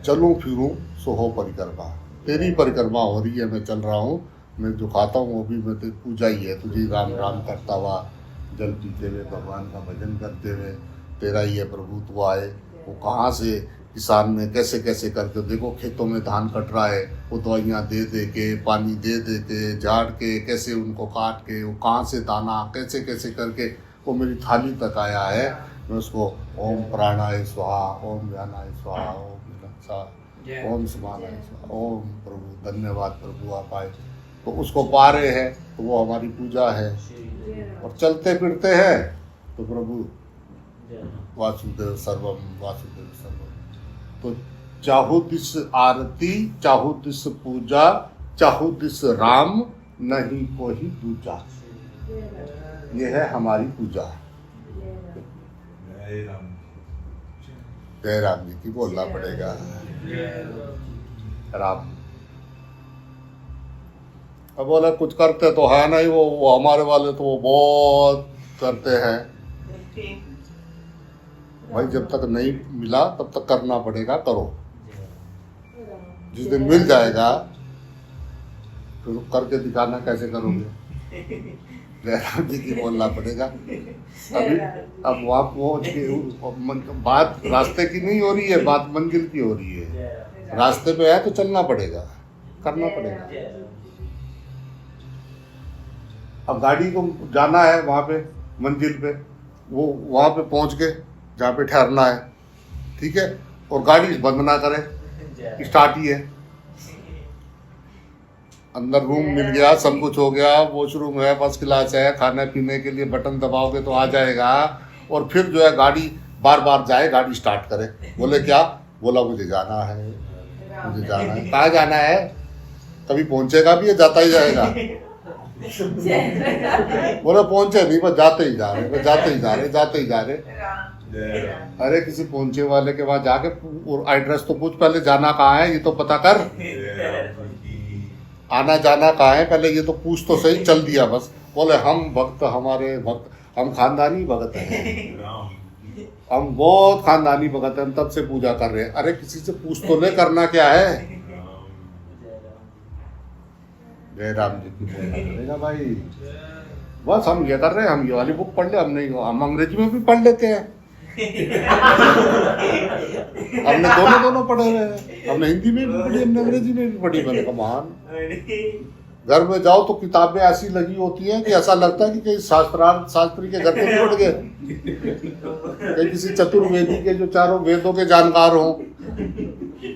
चलूं फिरूं सो हो परिक्रमा। तेरी परिक्रमा हो रही है, मैं चल रहा हूँ, मैं जो खाता हूँ वो भी मैं तेरी पूजा ही है। तुझे राम राम करता हुआ, जल पीते हुए, भगवान का भजन करते हुए, तेरा ही है प्रभु, तू आए। वो कहाँ से किसान ने कैसे कैसे करके, देखो खेतों में धान कट रहा है, वो दवाइयाँ दे दे के, पानी दे दे के, झाड़ के, कैसे उनको काट के, वो कहाँ से दाना कैसे कैसे करके वो मेरी थाली तक आया है। मैं उसको ओम प्राणाय स्वाहा, ओम व्यानाय स्वाहा, ओम ओम समानाय स्वाहा, ओम प्रभु धन्यवाद प्रभु आप आए, तो उसको पा रहे हैं, तो वो हमारी पूजा है। और चलते फिरते हैं तो प्रभु वासुदेव सर्वम, वासुदेव सर्वम। तो चाहु दिस आरती, चाहु दिस पूजा, चाहु दिस राम, नहीं कोई दूजा। ये है हमारी पूजा। जय राम जी की बोलना पड़ेगा। राम। अब बोला कुछ करते तो है नहीं, वो हमारे वाले तो वो बहुत करते हैं। भाई जब तक नहीं मिला तब तक करना पड़ेगा, करो। जिस दिन मिल जाएगा फिर करके दिखाना कैसे करोगे? जयराम जी की बोलना पड़ेगा। अभी अब वहाँ पहुँच के बात रास्ते की नहीं हो रही है, बात मंजिल की हो रही है। रास्ते पे है तो चलना पड़ेगा, करना पड़ेगा। अब गाड़ी को जाना है वहाँ पे मंजिल पे, वो वहाँ पे पहुँच के जहाँ पे ठहरना है, ठीक है, और गाड़ी बंद ना करे, स्टार्ट ही है। अंदर रूम मिल गया, सब कुछ हो गया, वॉशरूम है, फर्स्ट क्लास है, खाने पीने के लिए बटन दबाओगे तो आ जाएगा, और फिर जो है गाड़ी बार बार जाए, गाड़ी स्टार्ट करे। बोले क्या? बोला मुझे जाना है, मुझे जाना है। कहाँ जाना है? कभी पहुंचेगा भी या जाता ही जाएगा? बोले पहुंचे नहीं, बस जाते ही जा रहे, बस जाते ही जा रहे, जाते ही जा रहे। अरे किसी पहुंचे वाले के वहां जाके एड्रेस तो पूछ, पहले जाना कहाँ है ये तो पता कर, आना जाना कहाँ है पहले ये तो पूछ तो सही। चल दिया बस। बोले हम भक्त, हमारे भक्त, हम खानदानी भगत हैं, हम बहुत खानदानी भगत हैं, हम तब से पूजा कर रहे हैं। अरे किसी से पूछ तो ले, करना क्या है? जयराम जी की बोलना पड़ेगा भाई। बस हम ये कर रहे हैं, हम ये वाली बुक पढ़ ले, हम अंग्रेजी में भी पढ़ लेते हैं। हमने दोनों पढ़े हुए हैं, हमने हिंदी में भी पढ़ी, हमने अंग्रेजी में भी पढ़ी। मैंने कहा मान घर में जाओ तो किताबें ऐसी लगी होती हैं कि ऐसा लगता है कि कहीं शास्त्री के घर पे नहीं उठ गए, कहीं किसी चतुर्वेदी के जो चारों वेदों के जानकार हों।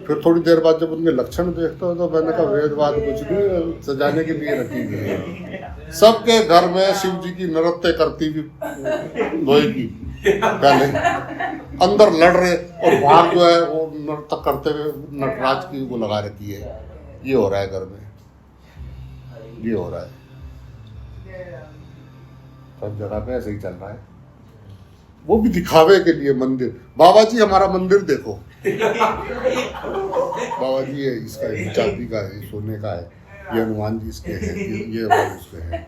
फिर थोड़ी देर बाद जब उनके लक्षण देखते हो तो मैंने कहा वेदवाद कुछ नहीं, सजाने के लिए रखी गई है। सबके घर में शिव जी की नृत्य करती हुई लोहे की पहले अंदर लड़ रहे, और बाहर जो है वो नृत्य करते हुए नटराज की वो लगा रखी है। ये हो रहा है घर में, ये हो रहा है सब जगह पे, ऐसे ही चल रहा है। वो भी दिखावे के लिए मंदिर। बाबा जी हमारा मंदिर देखो, बाबा जी ये इसका है, चांदी का है, सोने का है, ये हनुमान जी इसके हैं, ये उसके हैं,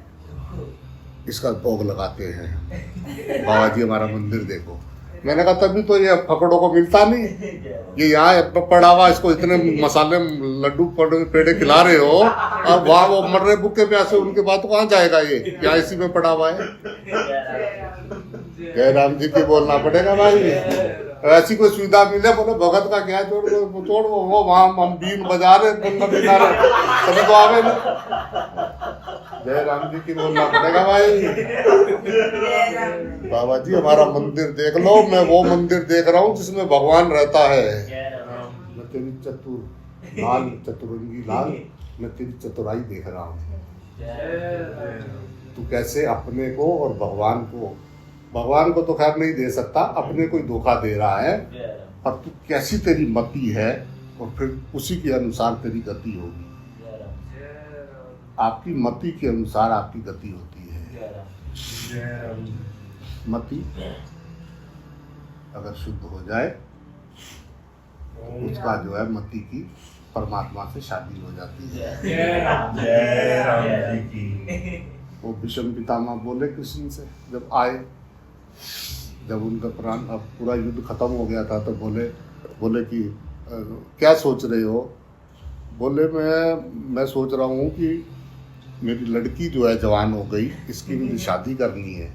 इसका भोग लगाते हैं। बाबा जी हमारा मंदिर देखो। मैंने कहा तभी तो ये फकड़ों को मिलता नहीं, ये यहाँ पड़ा हुआ, इसको इतने मसाले लड्डू पेड़े खिला रहे हो, और वहाँ वो मर रहे भूखे प्यासे, उनके बाद तो कहाँ जाएगा ये? यहाँ इसी में पड़ा हुआ है। जयराम जी की बोलना पड़ेगा भाई। ऐसी कोई सुविधा मिले, बोले भगत का क्या छोड़ वो वहाँ हम बीन बजा रहे, तभी तो आवे ना। जयराम जी की बोलना पड़ेगा भाई। बाबा जी हमारा मंदिर देख लो, मैं वो मंदिर देख रहा हूँ जिसमें भगवान रहता है। मैं तेरी चतुरंगी लाल, मैं तेरी चतुराई देख रहा हूँ। तू कैसे अपने को और भगवान को तो खैर नहीं दे सकता, अपने को ही धोखा दे रहा है, और तू कैसी तेरी मति है, और फिर उसी के अनुसार तेरी गति होगी। आपकी मति के अनुसार आपकी गति होती है। मति अगर शुद्ध हो जाए तो उसका जो है मति की परमात्मा से शादी हो जाती है। वो भीष्म पितामह बोले कृष्ण से जब आए, जब उनका प्राण अब पूरा युद्ध खत्म हो गया था, तो बोले कि क्या सोच रहे हो? बोले मैं सोच रहा हूँ कि मेरी लड़की जो है जवान हो गई, इसकी मुझे शादी करनी है।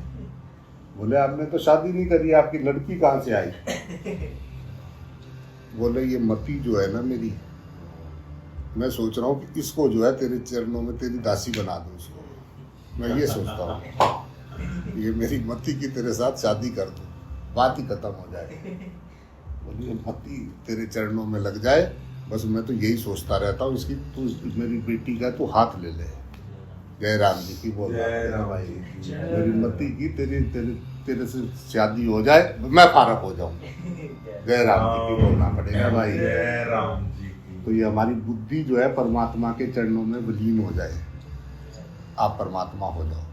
बोले आपने तो शादी नहीं करी, आपकी लड़की कहाँ से आई? बोले ये मति जो है ना मेरी, मैं सोच रहा हूँ कि इसको जो है तेरे चरणों में तेरी दासी बना दूँ उसको। मैं ये सोचता हूँ, ये मेरी मति की तेरे साथ शादी कर दूँ, बात ही खत्म हो जाए। बोले मति तेरे चरणों में लग जाए, बस मैं तो यही सोचता रहता हूँ इसकी, तू मेरी बेटी का तू हाथ ले ले। जयराम जी की बोल रहा भाई, मेरी मति की तेरे से शादी हो जाए, मैं फारक हो जाऊँ। जयराम जी की बोलना पड़ेगा भाई। जयराम जी की। तो ये हमारी बुद्धि जो है परमात्मा के चरणों में विलीन हो जाए, आप परमात्मा हो जाओ।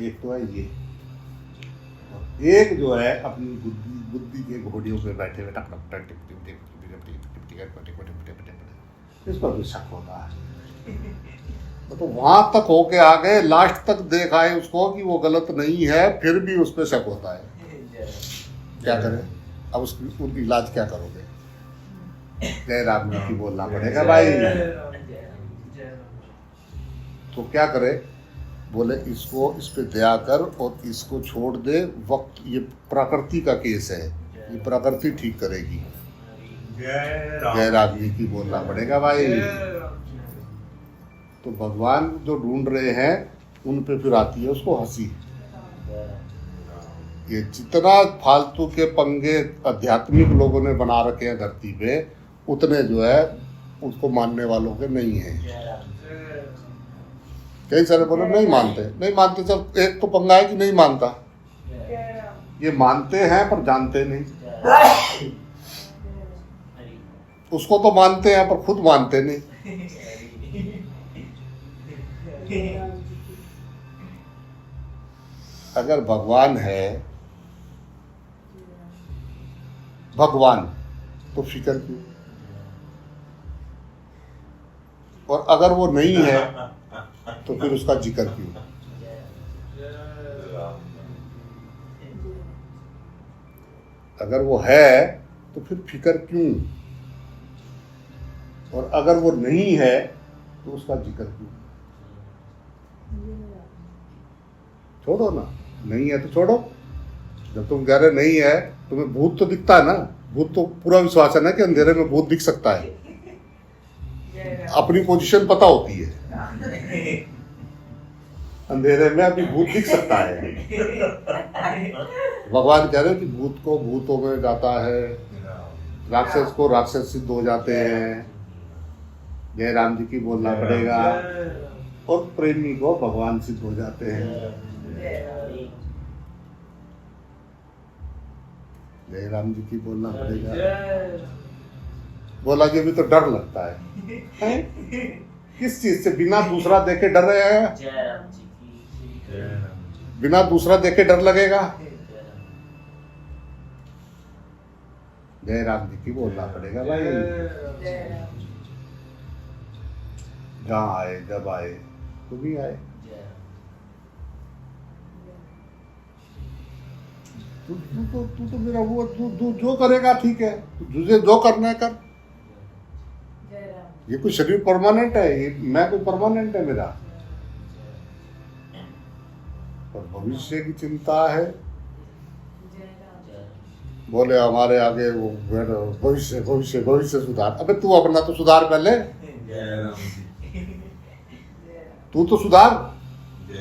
एक तो है ये, और एक जो है अपनी बुद्धि के घोड़ियों पे बैठे हुए इस पर भी शक होता है। तो वहां तक होके आ गए, लास्ट तक देखा है उसको कि वो गलत नहीं है, फिर भी उस पर शक होता है। क्या करें अब? उसकी इलाज क्या करोगे? जय राम जी की बोलना पड़ेगा भाई। तो क्या करे, बोले इसको इस पे दया कर और इसको छोड़ दे, वक्त ये प्रकृति का केस है, ये प्रकृति ठीक करेगी। जय राम जी की बोलना पड़ेगा भाई। तो भगवान जो ढूंढ रहे हैं उन पे फिर आती है उसको हंसी। ये जितना फालतू के पंगे आध्यात्मिक लोगों ने बना रखे हैं धरती पे, उतने जो है उसको मानने वालों के नहीं है। कई सारे बोले नहीं मानते जब एक तो पंगा है कि नहीं मानता, ये मानते हैं पर जानते नहीं। उसको तो मानते हैं पर खुद मानते नहीं। अगर भगवान है भगवान तो फिक्र क्यों, और अगर वो नहीं है तो फिर उसका जिक्र क्यों। अगर वो है तो फिर फिक्र क्यों, और अगर वो नहीं है तो उसका जिक्र क्यों। छोड़ो ना, नहीं है तो छोड़ो। जब तुम कह रहे नहीं है, तुम्हें भूत तो दिखता है ना, भूत तो पूरा विश्वास है ना कि अंधेरे में भूत दिख सकता है, अपनी पोजीशन पता होती है, अंधेरे में अभी भूत दिख सकता है। भगवान कह रहे हैं कि भूत को भूतों में जाता है, राक्षस को राक्षस सिद्ध हो जाते हैं। जय राम जी की बोलना पड़ेगा। और प्रेमी को भगवान सिद्ध हो जाते हैं। जय राम जी की बोलना पड़ेगा। बोला कि अभी तो डर लगता है? किस चीज से? बिना दूसरा देखे डर रहे हैं? बिना दूसरा देखे डर लगेगा? जय राम जी की बोलना पड़ेगा भाई। जहाँ आए जब आए तो भी आए। तू तो मेरा वो तू जो करेगा ठीक है, तुझे जो करना है कर। ये कोई शरीर परमानेंट है? ये मैं कोई परमानेंट है मेरा? पर भविष्य की चिंता है। बोले हमारे आगे वो भविष्य भविष्य भविष्य सुधार। अबे तू अपना तो सुधार पहले, तू तो सुधार।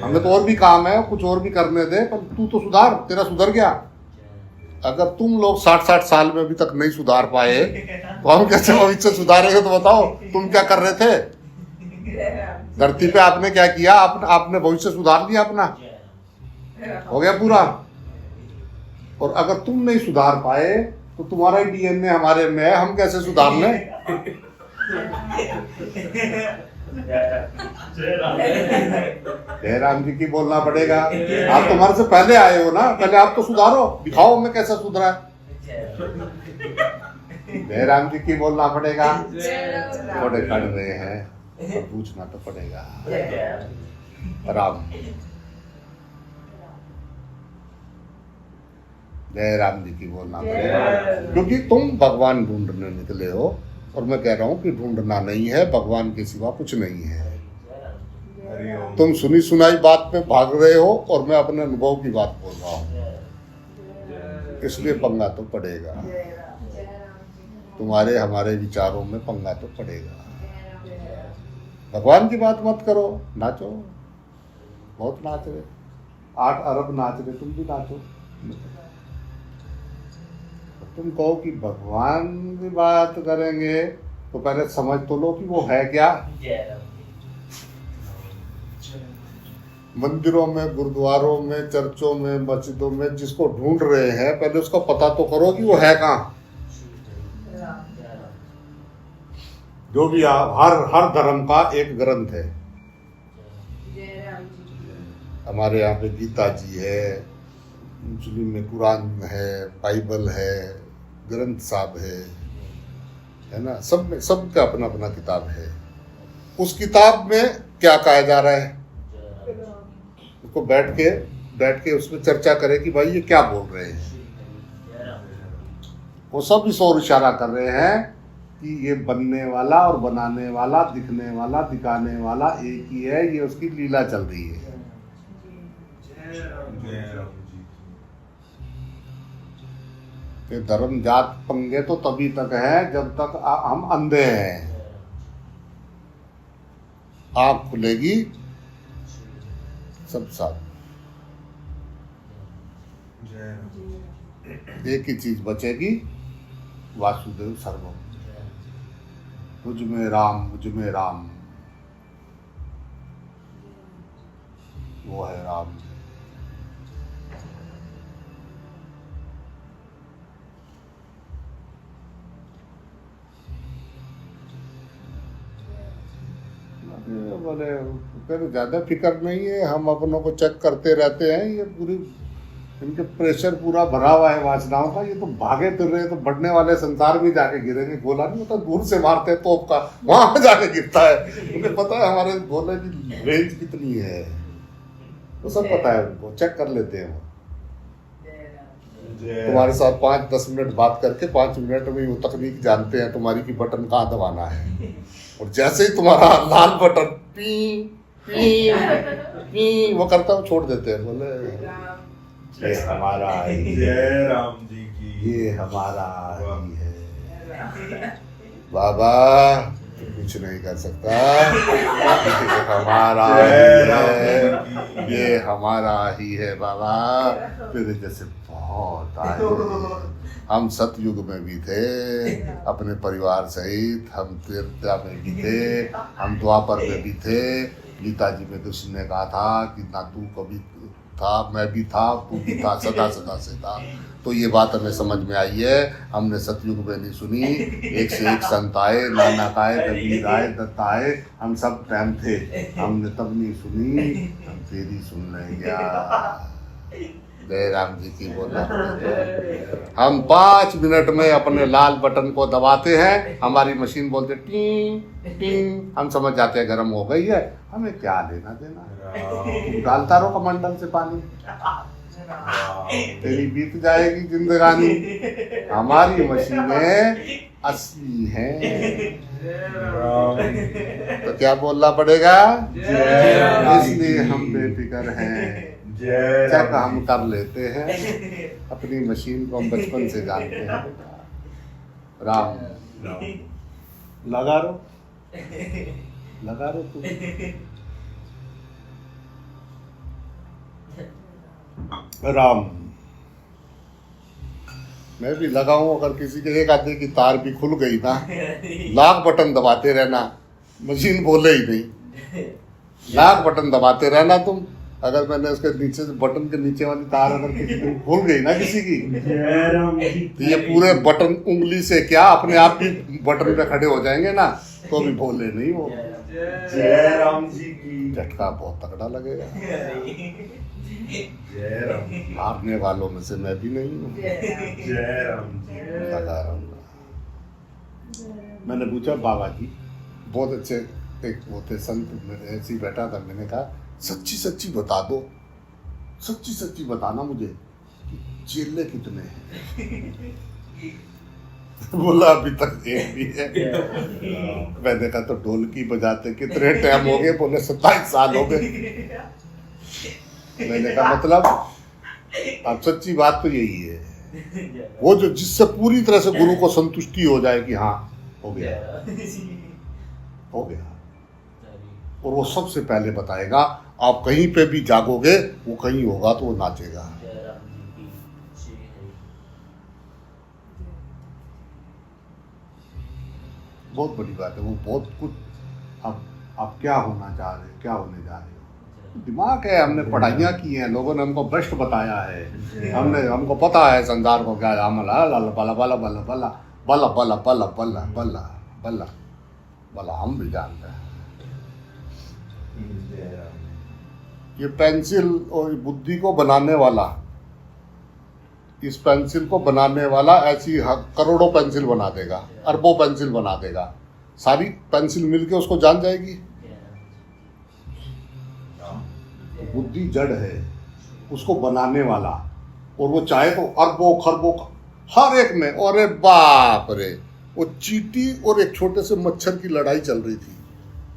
हमें तो और भी काम है, कुछ और भी करने दे, पर तू तो सुधार। तेरा सुधर गया? अगर तुम लोग 60-60 साल में अभी तक नहीं सुधार पाए तो हम कैसे भविष्य सुधारेंगे? तो बताओ तुम क्या कर रहे थे धरती पे? आपने क्या किया? आपने भविष्य सुधार लिया अपना, हो गया पूरा। और अगर तुम नहीं सुधार पाए तो तुम्हारा ही डीएनए हमारे में है, हम कैसे सुधार लें? जय राम जी की बोलना पड़ेगा। आप तुम्हारे से पहले आए हो ना, पहले आप तो सुधारो, दिखाओ मैं कैसा सुधरा है। जय राम जी की बोलना पड़ेगा। थोड़े कड़ रहे हैं तो पूछना तो पड़ेगा। राम जय राम जी की बोलना पड़ेगा, क्योंकि तुम भगवान ढूंढने निकले हो। और मैं कह रहा हूँ कि ढूंढना नहीं है, भगवान के सिवा कुछ नहीं है। तुम सुनी सुनाई बात पे भाग रहे हो और मैं अपने अनुभव की बात बोल रहा हूँ, इसलिए पंगा तो पड़ेगा। तुम्हारे हमारे विचारों में पंगा तो पड़ेगा। भगवान की बात मत करो, नाचो, बहुत नाच रहे, 8 अरब नाच रहे, तुम भी नाचो। तुम कहो कि भगवान की बात करेंगे तो पहले समझ तो लो कि वो है क्या। मंदिरों में, गुरुद्वारों में, चर्चों में, मस्जिदों में जिसको ढूंढ रहे हैं, पहले उसका पता तो करो कि वो है कहाँ। जो भी हर धर्म का एक ग्रंथ है। हमारे यहाँ पे गीता जी है, मुस्लिम में कुरान है, बाइबल है, ग्रंथ साहब है ना, सब में सबका अपना अपना किताब है। उस किताब में क्या कहा जा रहा है, उसको बैठ के उसमें चर्चा करें कि भाई ये क्या बोल रहे हैं। वो सब इस ओर इशारा कर रहे हैं कि ये बनने वाला और बनाने वाला, दिखने वाला, दिखाने वाला एक ही है, ये उसकी लीला चल रही है। जय राम जी। कि धर्म जात पंगे तो तभी तक है जब तक हम अंधे हैं। आँख खुलेगी सब साथ। जय राम। एक ही चीज बचेगी, वासुदेव सर्वम। मुझ में राम, मुझ में राम, वो है राम। बोले फिर ज्यादा फिक्र नहीं है, हम अपनों को चेक करते रहते हैं। ये पूरी इनके प्रेशर पूरा भरा हुआ है वासनाओं का। ये तो भागे फिर रहे, तो बढ़ने वाले संसार में जाके गिरेंगे। गोला नहीं होता दूर से मारते हैं तोप का, वहां जाके गिरता है। उन्हें पता है हमारे गोले की रेंज कितनी है, वो सब पता है उनको, चेक कर लेते हैं वो। तुम्हारे साथ 5-10 मिनट बात करके 5 मिनट में वो तकनीक जानते हैं तुम्हारी की बटन कहाँ दबाना है। और जैसे ही तुम्हारा लाल बटन पी पी पी वो करता है, छोड़ देते हैं। बोले ये हमारा ही जय है, राम जी की। ये हमारा ही है। बाबा तू कुछ नहीं कर सकता, ये हमारा ही है, ये हमारा ही है बाबा। तेरे जैसे बहुत आए, हम सतयुग में भी थे अपने परिवार सहित, हम त्रेता में भी थे, हम द्वापर में भी थे। गीता जी में कृष्ण ने कहा था कि ना तू कभी था, मैं भी था, तू भी था, सदा सदा से था। तो ये बात हमें समझ में आई है, हमने सतयुग में नहीं सुनी। एक से एक संत आए, नानक आए, कबीर आए, दत्त आए, हम सब टाइम थे, हमने तब नहीं सुनी, हम तेरी सुन रहे क्या। जय राम जी की बोला। हम 5 मिनट में अपने लाल बटन को दबाते हैं, हमारी मशीन बोलते टिंग टिंग, हम समझ जाते हैं गर्म हो गई है। हमें क्या लेना देना, डालता रहो कमंडल से पानी, तेरी बीत जाएगी जिंदगानी। हमारी मशीनें असली हैं, तो क्या बोलना पड़ेगा, इसलिए हम बेफिक्र हैं। चेक हम कर लेते हैं, अपनी मशीन को हम बचपन से जानते हैं। राम लगा रो, लगा रो तू। राम मैं भी लगाऊं, अगर किसी के एक आदमी की तार भी खुल गई ना, लाख बटन दबाते रहना, मशीन बोले ही नहीं। लाख बटन दबाते रहना तुम। अगर मैंने उसके नीचे से बटन के नीचे वाली तार अगर किसी की खुल गई ना किसी की, तो ये पूरे बटन उंगली से क्या अपने आप भी बटन पे खड़े हो जाएंगे ना, तो भी बोले नहीं वो। जय राम जी की। झटका बहुत तगड़ा लगेगा। जय राम। हारने वालों में से मैं भी नहीं हूँ। जय राम जी। लगा रहूंगा। मैंने पूछा बाबा जी, बहुत अच्छे एक वो थे संत, मेरे ऐसे ही बैठा था। मैंने कहा सच्ची सच्ची बता दो, सच्ची सच्ची बताना मुझे कि चेले कितने हैं। बोला अभी तक एक भी है। मैंने कहा तो ढोलकी बजाते कितने टाइम हो गए। बोले 27 साल हो गए। मैंने कहा मतलब अब सच्ची बात तो यही है, वो जो जिससे पूरी तरह से गुरु को संतुष्टि हो जाए कि हाँ हो गया, हो गया। और वो सबसे पहले बताएगा, आप कहीं पे भी जागोगे वो कहीं होगा तो वो नाचेगा। बहुत बड़ी बात है वो, बहुत कुछ। अब आप क्या होना चाह रहे हो, क्या होने जा रहे हो, दिमाग है। हमने पढ़ाइयाँ की हैं, लोगों ने हमको भ्रष्ट बताया है, हमको पता है संसार को क्या अमल है। बला बला बला बला बला बला बला बला बला बला बला हम भी जानते हैं। ये पेंसिल और बुद्धि को बनाने वाला, इस पेंसिल को बनाने वाला ऐसी करोड़ों पेंसिल बना देगा, अरबों पेंसिल बना देगा। सारी पेंसिल मिलके उसको जान जाएगी। बुद्धि जड़ है, उसको बनाने वाला, और वो चाहे तो अरबों खरबों हर एक में। अरे बाप रे, वो चींटी और एक छोटे से मच्छर की लड़ाई चल रही थी,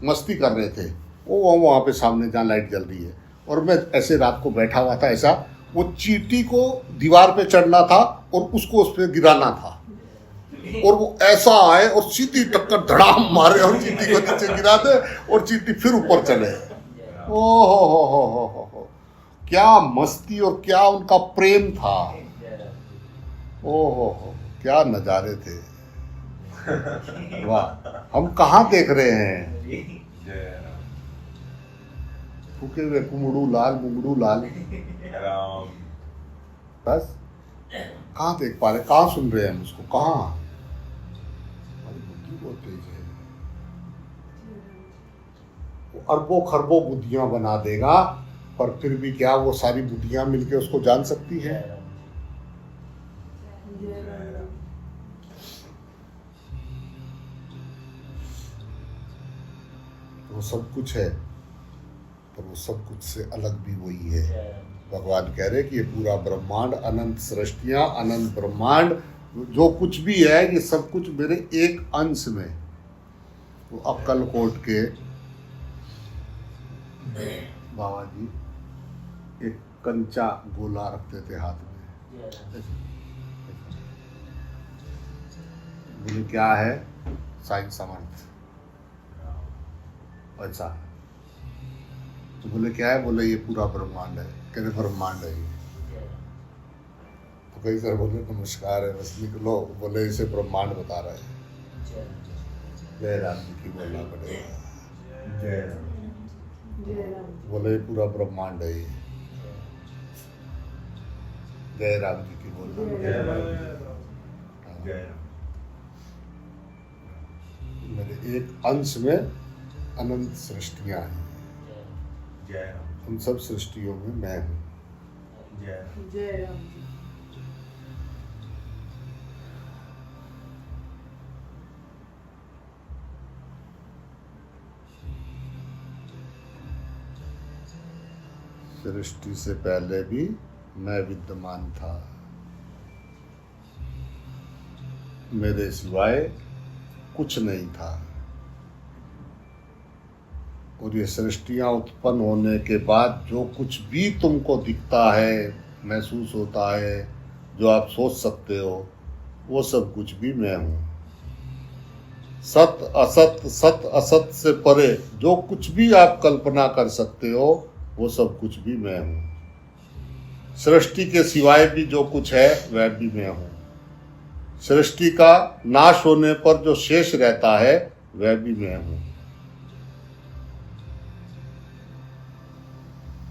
मस्ती कर रहे थे। वो वहाँ पे सामने जहाँ लाइट जल रही है, और मैं ऐसे रात को बैठा हुआ था ऐसा, वो चींटी को दीवार पे चढ़ना था और उसको उस पर गिराना था, और वो ऐसा आए और सीधी टक्कर धड़ाम मारे और चींटी को नीचे गिरा दे और चींटी फिर ऊपर चले। ओ हो, क्या मस्ती और क्या उनका प्रेम था। ओ हो, क्या नजारे थे। वाह, हम कहाँ देख रहे हैं। जय राम फूके हुए कुमड़ू लाल मुंगड़ू लाल, राम बस कहाँ देख पा रहे, कहाँ सुन रहे हैं हम उसको, कहाँ। हमारी बुद्धि बहुत तेज है, वो अरबों खरबों बुद्धियां बना देगा, पर फिर भी क्या वो सारी बुद्धियां मिलके उसको जान सकती है। वो सब कुछ है, पर वो सब कुछ से अलग भी वही है। भगवान कह रहे कि ये पूरा ब्रह्मांड, अनंत सृष्टियां, अनंत ब्रह्मांड, जो कुछ भी है ये सब कुछ मेरे एक अंश में। वो अक्कलकोट के बाबा जी एक कंचा गोला रखते थे हाथ में, बोले क्या है, साईं समर्थ। अच्छा, तो बोले क्या है, बोले ये पूरा ब्रह्मांड है। कहते ब्रह्मांड है ये। तो कई सर बोले नमस्कार है, बस निकलो। बोले इसे ब्रह्मांड बता रहे हैं। जय राम जी की बोलना पड़ेगा। जय राम बोले ये पूरा ब्रह्मांड है ये। जय राम जी की बोलना जय पड़ेगा। राम जय राम मेरे एक अंश में अनंत सृष्टियां हैं, जय राम उन सब सृष्टियों में मैं हूँ। जय राम जय राम जी। सृष्टि से पहले भी मैं विद्यमान था, मेरे सिवाय कुछ नहीं था। और ये सृष्टियां उत्पन्न होने के बाद जो कुछ भी तुमको दिखता है, महसूस होता है, जो आप सोच सकते हो, वो सब कुछ भी मैं हूँ। सत असत से परे जो कुछ भी आप कल्पना कर सकते हो, वो सब कुछ भी मैं हूँ। सृष्टि के सिवाय भी जो कुछ है वह भी मैं हूँ। सृष्टि का नाश होने पर जो शेष रहता है वह भी मैं हूँ।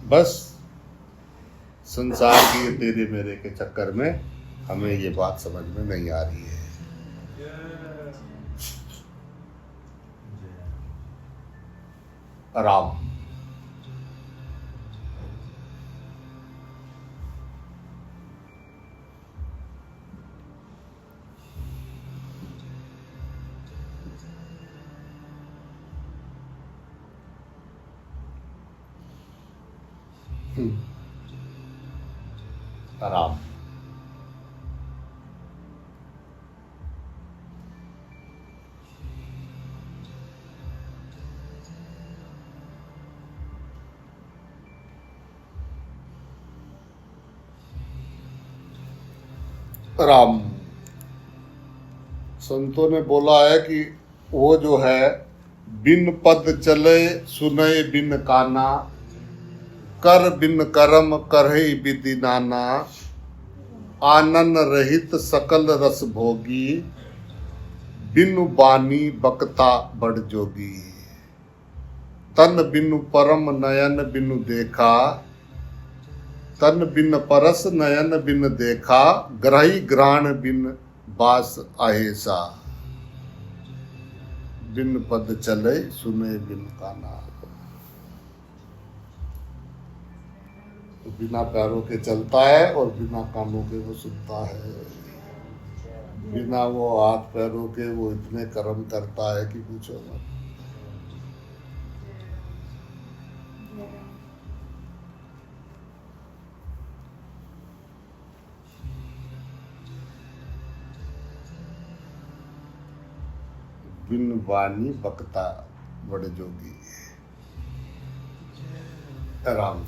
बस संसार के तेरे मेरे के चक्कर में हमें ये बात समझ में नहीं आ रही है। राम राम राम संतों ने बोला है कि वो जो है बिन पद चले सुनय बिन काना, कर बिन करम करहि विधि नाना, आनन रहित सकल रस भोगी, बिनु बानी बकता बड़ जोगी। तन बिनु परम नयन बिनु देखा, तन बिन परस नयन बिन देखा, ग्रही ग्राण बिन बास आहेसा, बिन पद चले सुने बिन काना। तो बिना पैरों के चलता है और बिना कानों के वो सुनता है। बिना वो हाथ पैरों के वो इतने कर्म करता है कि पूछो मत। बिन वाणी बकता बड़े जोगी। राम।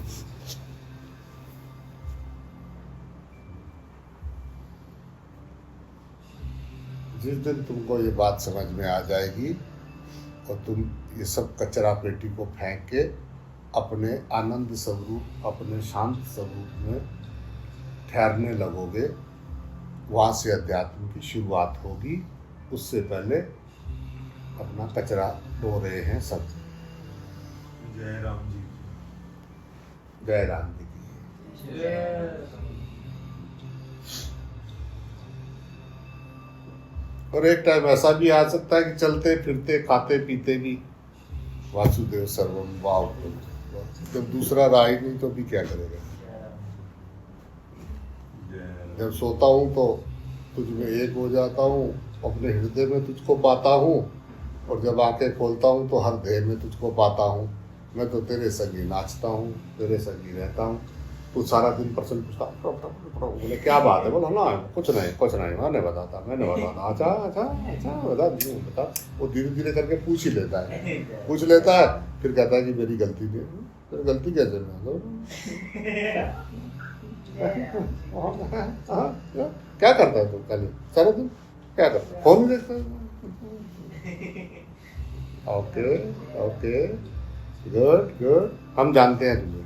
जिस दिन तुमको ये बात समझ में आ जाएगी और तुम ये सब कचरा पेटी को फेंक के अपने आनंद स्वरूप, अपने शांत स्वरूप में ठहरने लगोगे, वहाँ से अध्यात्म की शुरुआत होगी। उससे पहले अपना कचरा ढो रहे हैं सब। जय राम जी। जय राम जी की। और एक टाइम ऐसा भी आ सकता है कि चलते फिरते खाते पीते भी वासुदेव सर्वम वाव, जब दूसरा रहा ही नहीं तो भी क्या करेगा। जब सोता हूँ तो तुझ में एक हो जाता हूँ, अपने हृदय में तुझको पाता हूँ, और जब आंखें खोलता हूँ तो हर देह में तुझको पाता हूँ। मैं तो तेरे संगी नाचता हूँ, तेरे संगी रहता हूँ। तू सारा दिन प्रश्न पूछता, बोले क्या बात है, बोला ना कुछ नहीं मैंने बताता। अच्छा अच्छा अच्छा बता। वो धीरे धीरे करके पूछ ही लेता है, पूछ लेता है, फिर कहता है कि मेरी गलती नहीं। फिर गलती कैसे क्या करता है तू खाली सारा दिन, क्या करता है, फोन देखता है। ओके ओके गुड गुड, हम जानते हैं तुझे,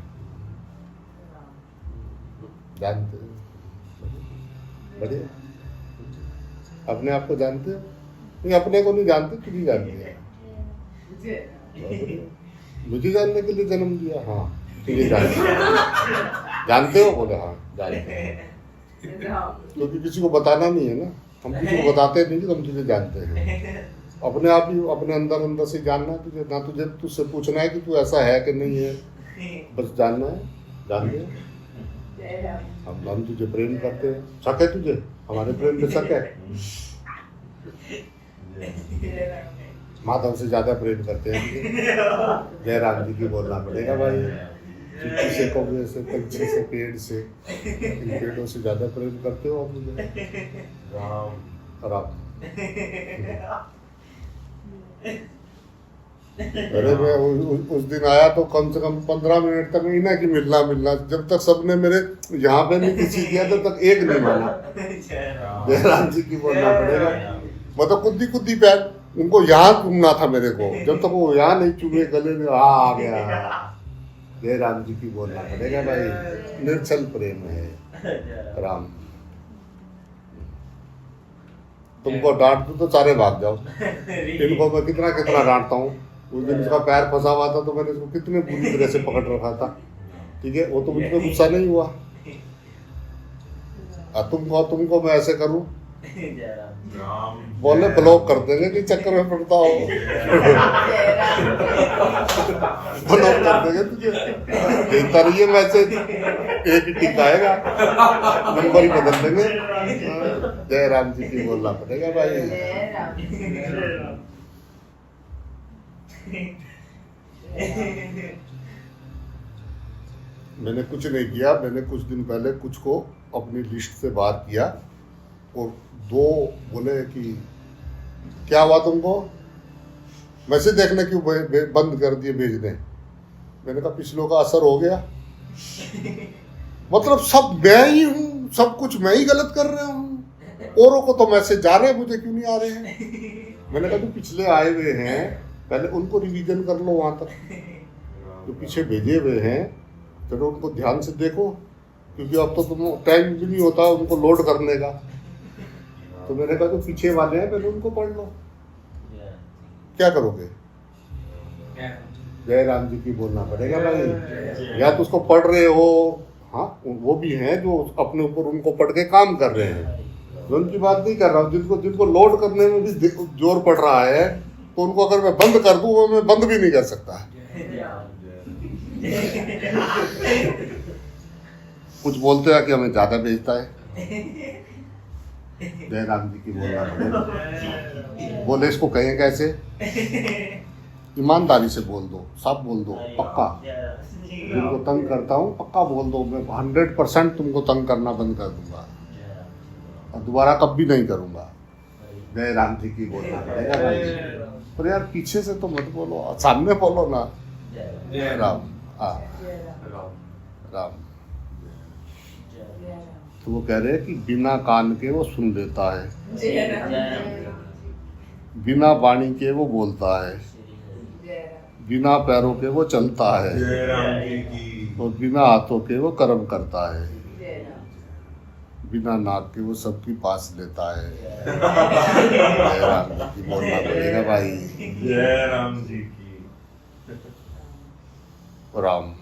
जानते हैं, बढ़िया। अपने आप को जानते हो? नहीं, अपने को नहीं जानते, तुझे जानते हैं। मुझे जानने के लिए जन्म दिया? हाँ, तुझे जानते हो? बोले हाँ जानते हैं। क्योंकि किसी को बताना नहीं है ना, हम किसी को बताते नहीं कि हम तुझे जानते हैं। अपने आप ही अपने अंदर से जानना है तुझे, ना तुझे तुझसे पूछना है कि तू ऐसा है कि नहीं है, बस जानना है। जानते हैं हम तुझे प्रेम करते हैं, शक है तुझे, हमारे प्रेम पे शक है। माधव से ज्यादा प्रेम करते हैं तुझे। जय राम जी की बोलना पड़ेगा भाई। चींटी से, कौवे से, पंछी से, पेड़ से, इन पेड़ों से ज्यादा प्रेम करते हो आप मुझे। राम राम। अरे मैं उस दिन आया तो कम से कम 15 मिनट तक नहीं ना कि मिलना, जब तक सबने मेरे यहाँ पे नहीं किसी किया तब तक एक नहीं माना। जय राम जी की बोलना पड़ेगा। मतलब कुद्दी पैर उनको यहाँ चूमना था मेरे को, जब तक वो यहाँ नहीं चूमे गले में आ गया। जय राम जी की बोलना पड़ेगा भाई। निर्छल प्रेम है राम। तुमको डांट दूं तो सारे भाग जाओ। इनको मैं कितना डांटता हूँ। उस दिन इसका पैर फंसा हुआ था तो मैंने इसको कितने बुरी तरह से पकड़ रखा था, ठीक है। वो तो मुझ पर गुस्सा नहीं हुआ। तुमको मैं ऐसे करूँ, बोले ब्लॉक कर देंगे कि चक्कर में पड़ता हो। ब्लॉक कर देंगे तुझे, देखता रहिए मैसेज, एक ही टिक आएगा, नंबर ही बदल देंगे। जय राम जी की बोलना पड़ेगा भाई। मैंने कुछ नहीं किया। मैंने कुछ दिन पहले कुछ को अपनी लिस्ट से बाहर किया और दो बोले कि क्या हुआ तुमको, मैसेज देखने क्यों बंद कर दिए भेजने। मैंने कहा पिछलों का असर हो गया। मतलब सब मैं ही हूँ, सब कुछ मैं ही गलत कर रहा हूँ। औरों को तो मैसेज जा रहे हैं, मुझे क्यों नहीं आ रहे हैं। मैंने कहा जो पिछले आए हुए हैं पहले उनको रिवीजन कर लो, वहां तक जो पीछे भेजे हुए हैं चलो उनको ध्यान से देखो, क्योंकि अब तो तुम टाइम भी नहीं होता उनको लोड करने का। तो मैंने कहा जो पीछे वाले हैं पहले उनको पढ़ लो। क्या करोगे? जय राम जी की बोलना पड़ेगा भाई। या तो उसको पढ़ रहे हो, हाँ वो भी हैं जो अपने ऊपर उनको पढ़ के काम कर रहे हैं, मैं उनकी बात नहीं कर रहा हूँ। जिनको लोड करने में भी जोर पड़ रहा है तो उनको अगर मैं बंद कर दूँ वो मैं बंद भी नहीं कर सकता। कुछ बोलते हैं कि हमें ज्यादा भेजता है। जय राम जी की बोलना पड़ेगा। बोले इसको कहें कैसे? ईमानदारी से बोल दो, साफ बोल दो, पक्का। जिनको तंग करता हूँ पक्का बोल दो, मैं 100% तुमको तंग करना बंद कर दूंगा और दोबारा कभी नहीं करूँगा। जय राम जी की बोलना पड़ेगा भाई। पर यार पीछे से तो मत बोलो, सामने बोलो ना। जय राम। हाँ राम। राम। तो वो कह रहे हैं कि बिना कान के वो सुन लेता है, जय राम बिना वाणी के वो बोलता है, बिना पैरों के वो चलता है, जय राम जी की। और बिना हाथों के वो कर्म करता है, जय राम बिना नाक के वो सबकी पास लेता है। जय राम जी की बोलना पड़ेगा भाई। जय राम जी की। राम।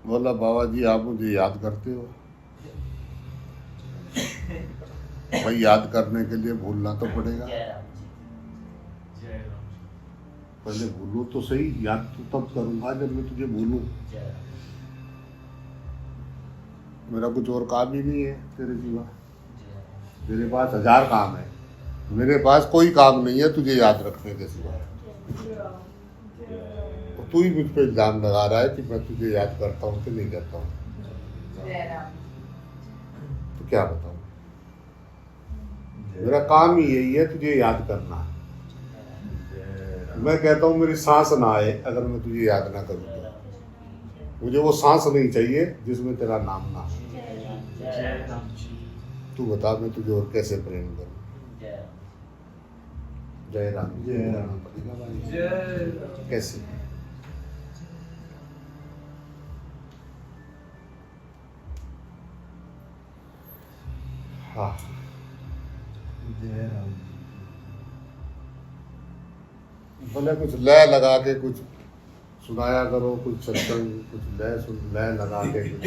बोला बाबा जी आप मुझे याद करते हो? भाई याद करने के लिए भूलना तो पड़ेगा। जय राम पहले भूलूं तो सही, याद तो तब करूंगा जब मैं तुझे भूलूं। मेरा कुछ और काम ही नहीं है तेरे सिवा। तेरे पास 1000 काम है, मेरे पास कोई काम नहीं है तुझे याद रखने के सिवा। और तू ही मुझ पे इल्जाम लगा रहा है कि मैं तुझे याद करता हूँ कि नहीं करता हूँ। जय राम तो क्या बताऊँ, मेरा काम ही यही है तुझे याद करना। मैं कहता हूँ मेरी सांस ना आए अगर मैं तुझे याद ना करूँ तो। मुझे वो सांस नहीं चाहिए जिसमें तेरा नाम ना हो। तू बता मैं तुझे और कैसे प्रेम करूँ। जय राम। जय राम। कैसे? हाँ जय राम। भले कुछ लय लगा के कुछ सुनाया करो, कुछ सत्संग, कुछ लय लगा के कुछ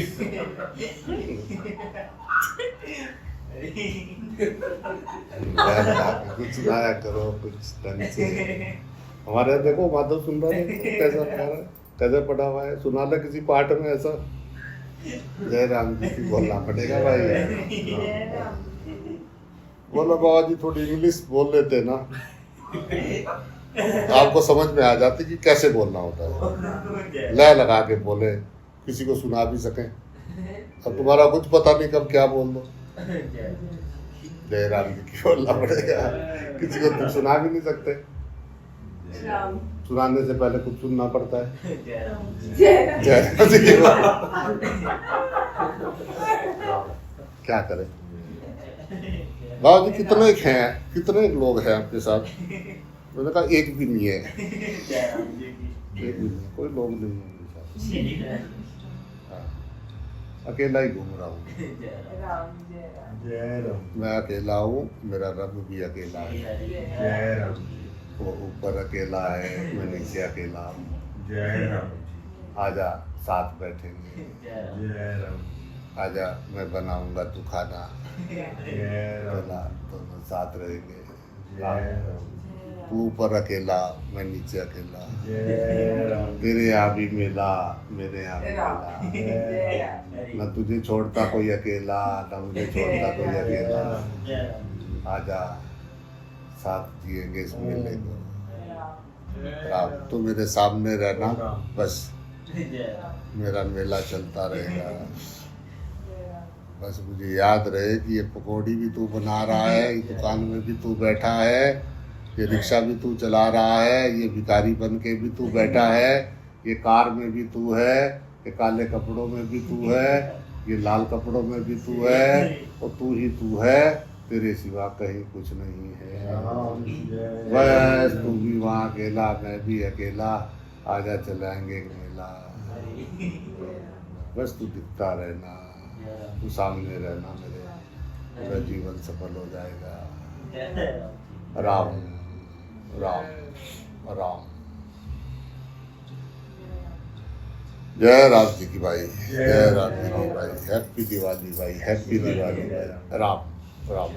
कुछ सुनाया करो कुछ ढंग से। हमारे यहाँ देखो माधव सुन रहा है कैसा लगा रहा है, कैसे पढ़ा हुआ है, सुना ले किसी पाठ में ऐसा। जय राम जी की बोलना पड़ेगा भाई। बोलो बाबा जी थोड़ी इंग्लिश बोल लेते ना, आपको समझ में आ जाती कि कैसे बोलना होता है। लय लगा के बोले, किसी को सुना भी सकें। अब तुम्हारा कुछ पता नहीं कब क्या बोल दो। जय राम जी की बोलना पड़ेगा, किसी को तुम सुना भी नहीं सकते। राम सुनाने से पहले कुछ सुनना पड़ता है। जय राम जय राम जी की क्या करें। बाबा जी कितने कितने लोग हैं आपके साथ? मैंने कहा एक भी नहीं है, एक भी नहीं, कोई लोग नहीं है मेरे साथ। हाँ, अकेला ही घूम रहा हूँ। राम जय राम जय राम। मैं अकेला हूँ, मेरा रब भी अकेला है। जय राम। वो ऊपर अकेला है, मैं नीचे अकेला हूँ। जय राम। आजा साथ बैठेंगे, जय राम। आजा मैं बनाऊंगा तू खाना, जय राम। चला दोनों साथ रहेंगे। जय राम। तू ऊपर अकेला, मैं नीचे अकेला। जय राम। तेरे यहाँ भी मेला, मेरे यहाँ भी मेला। जय राम न तुझे छोड़ता कोई अकेला, न मुझे छोड़ता कोई अकेला। आजा साथ जिएंगे इस मेले को। राम तू मेरे सामने रहना, बस मेरा मेला चलता रहेगा। बस मुझे याद रहे कि ये पकौड़ी भी तू बना रहा है, ये दुकान में भी तू बैठा है, ये रिक्शा भी तू चला रहा है, ये भिखारी बन के भी तू बैठा है, ये कार में भी तू है, ये काले कपड़ों में भी तू है, ये लाल कपड़ों में भी तू है, और तू ही तू है, तेरे सिवा कहीं कुछ नहीं है। बस तू भी वहाँ अकेला, मैं भी अकेला, आजा चलाएंगे एक मेला। बस तू दिखता रहना, तू सामने रहना, मेरा जीवन सफल हो जाएगा। राम राम राम। जय राम जी की भाई, जय राम जी की भाई। हैप्पी दिवाली भाई, हैप्पी दिवाली भाई। राम राम।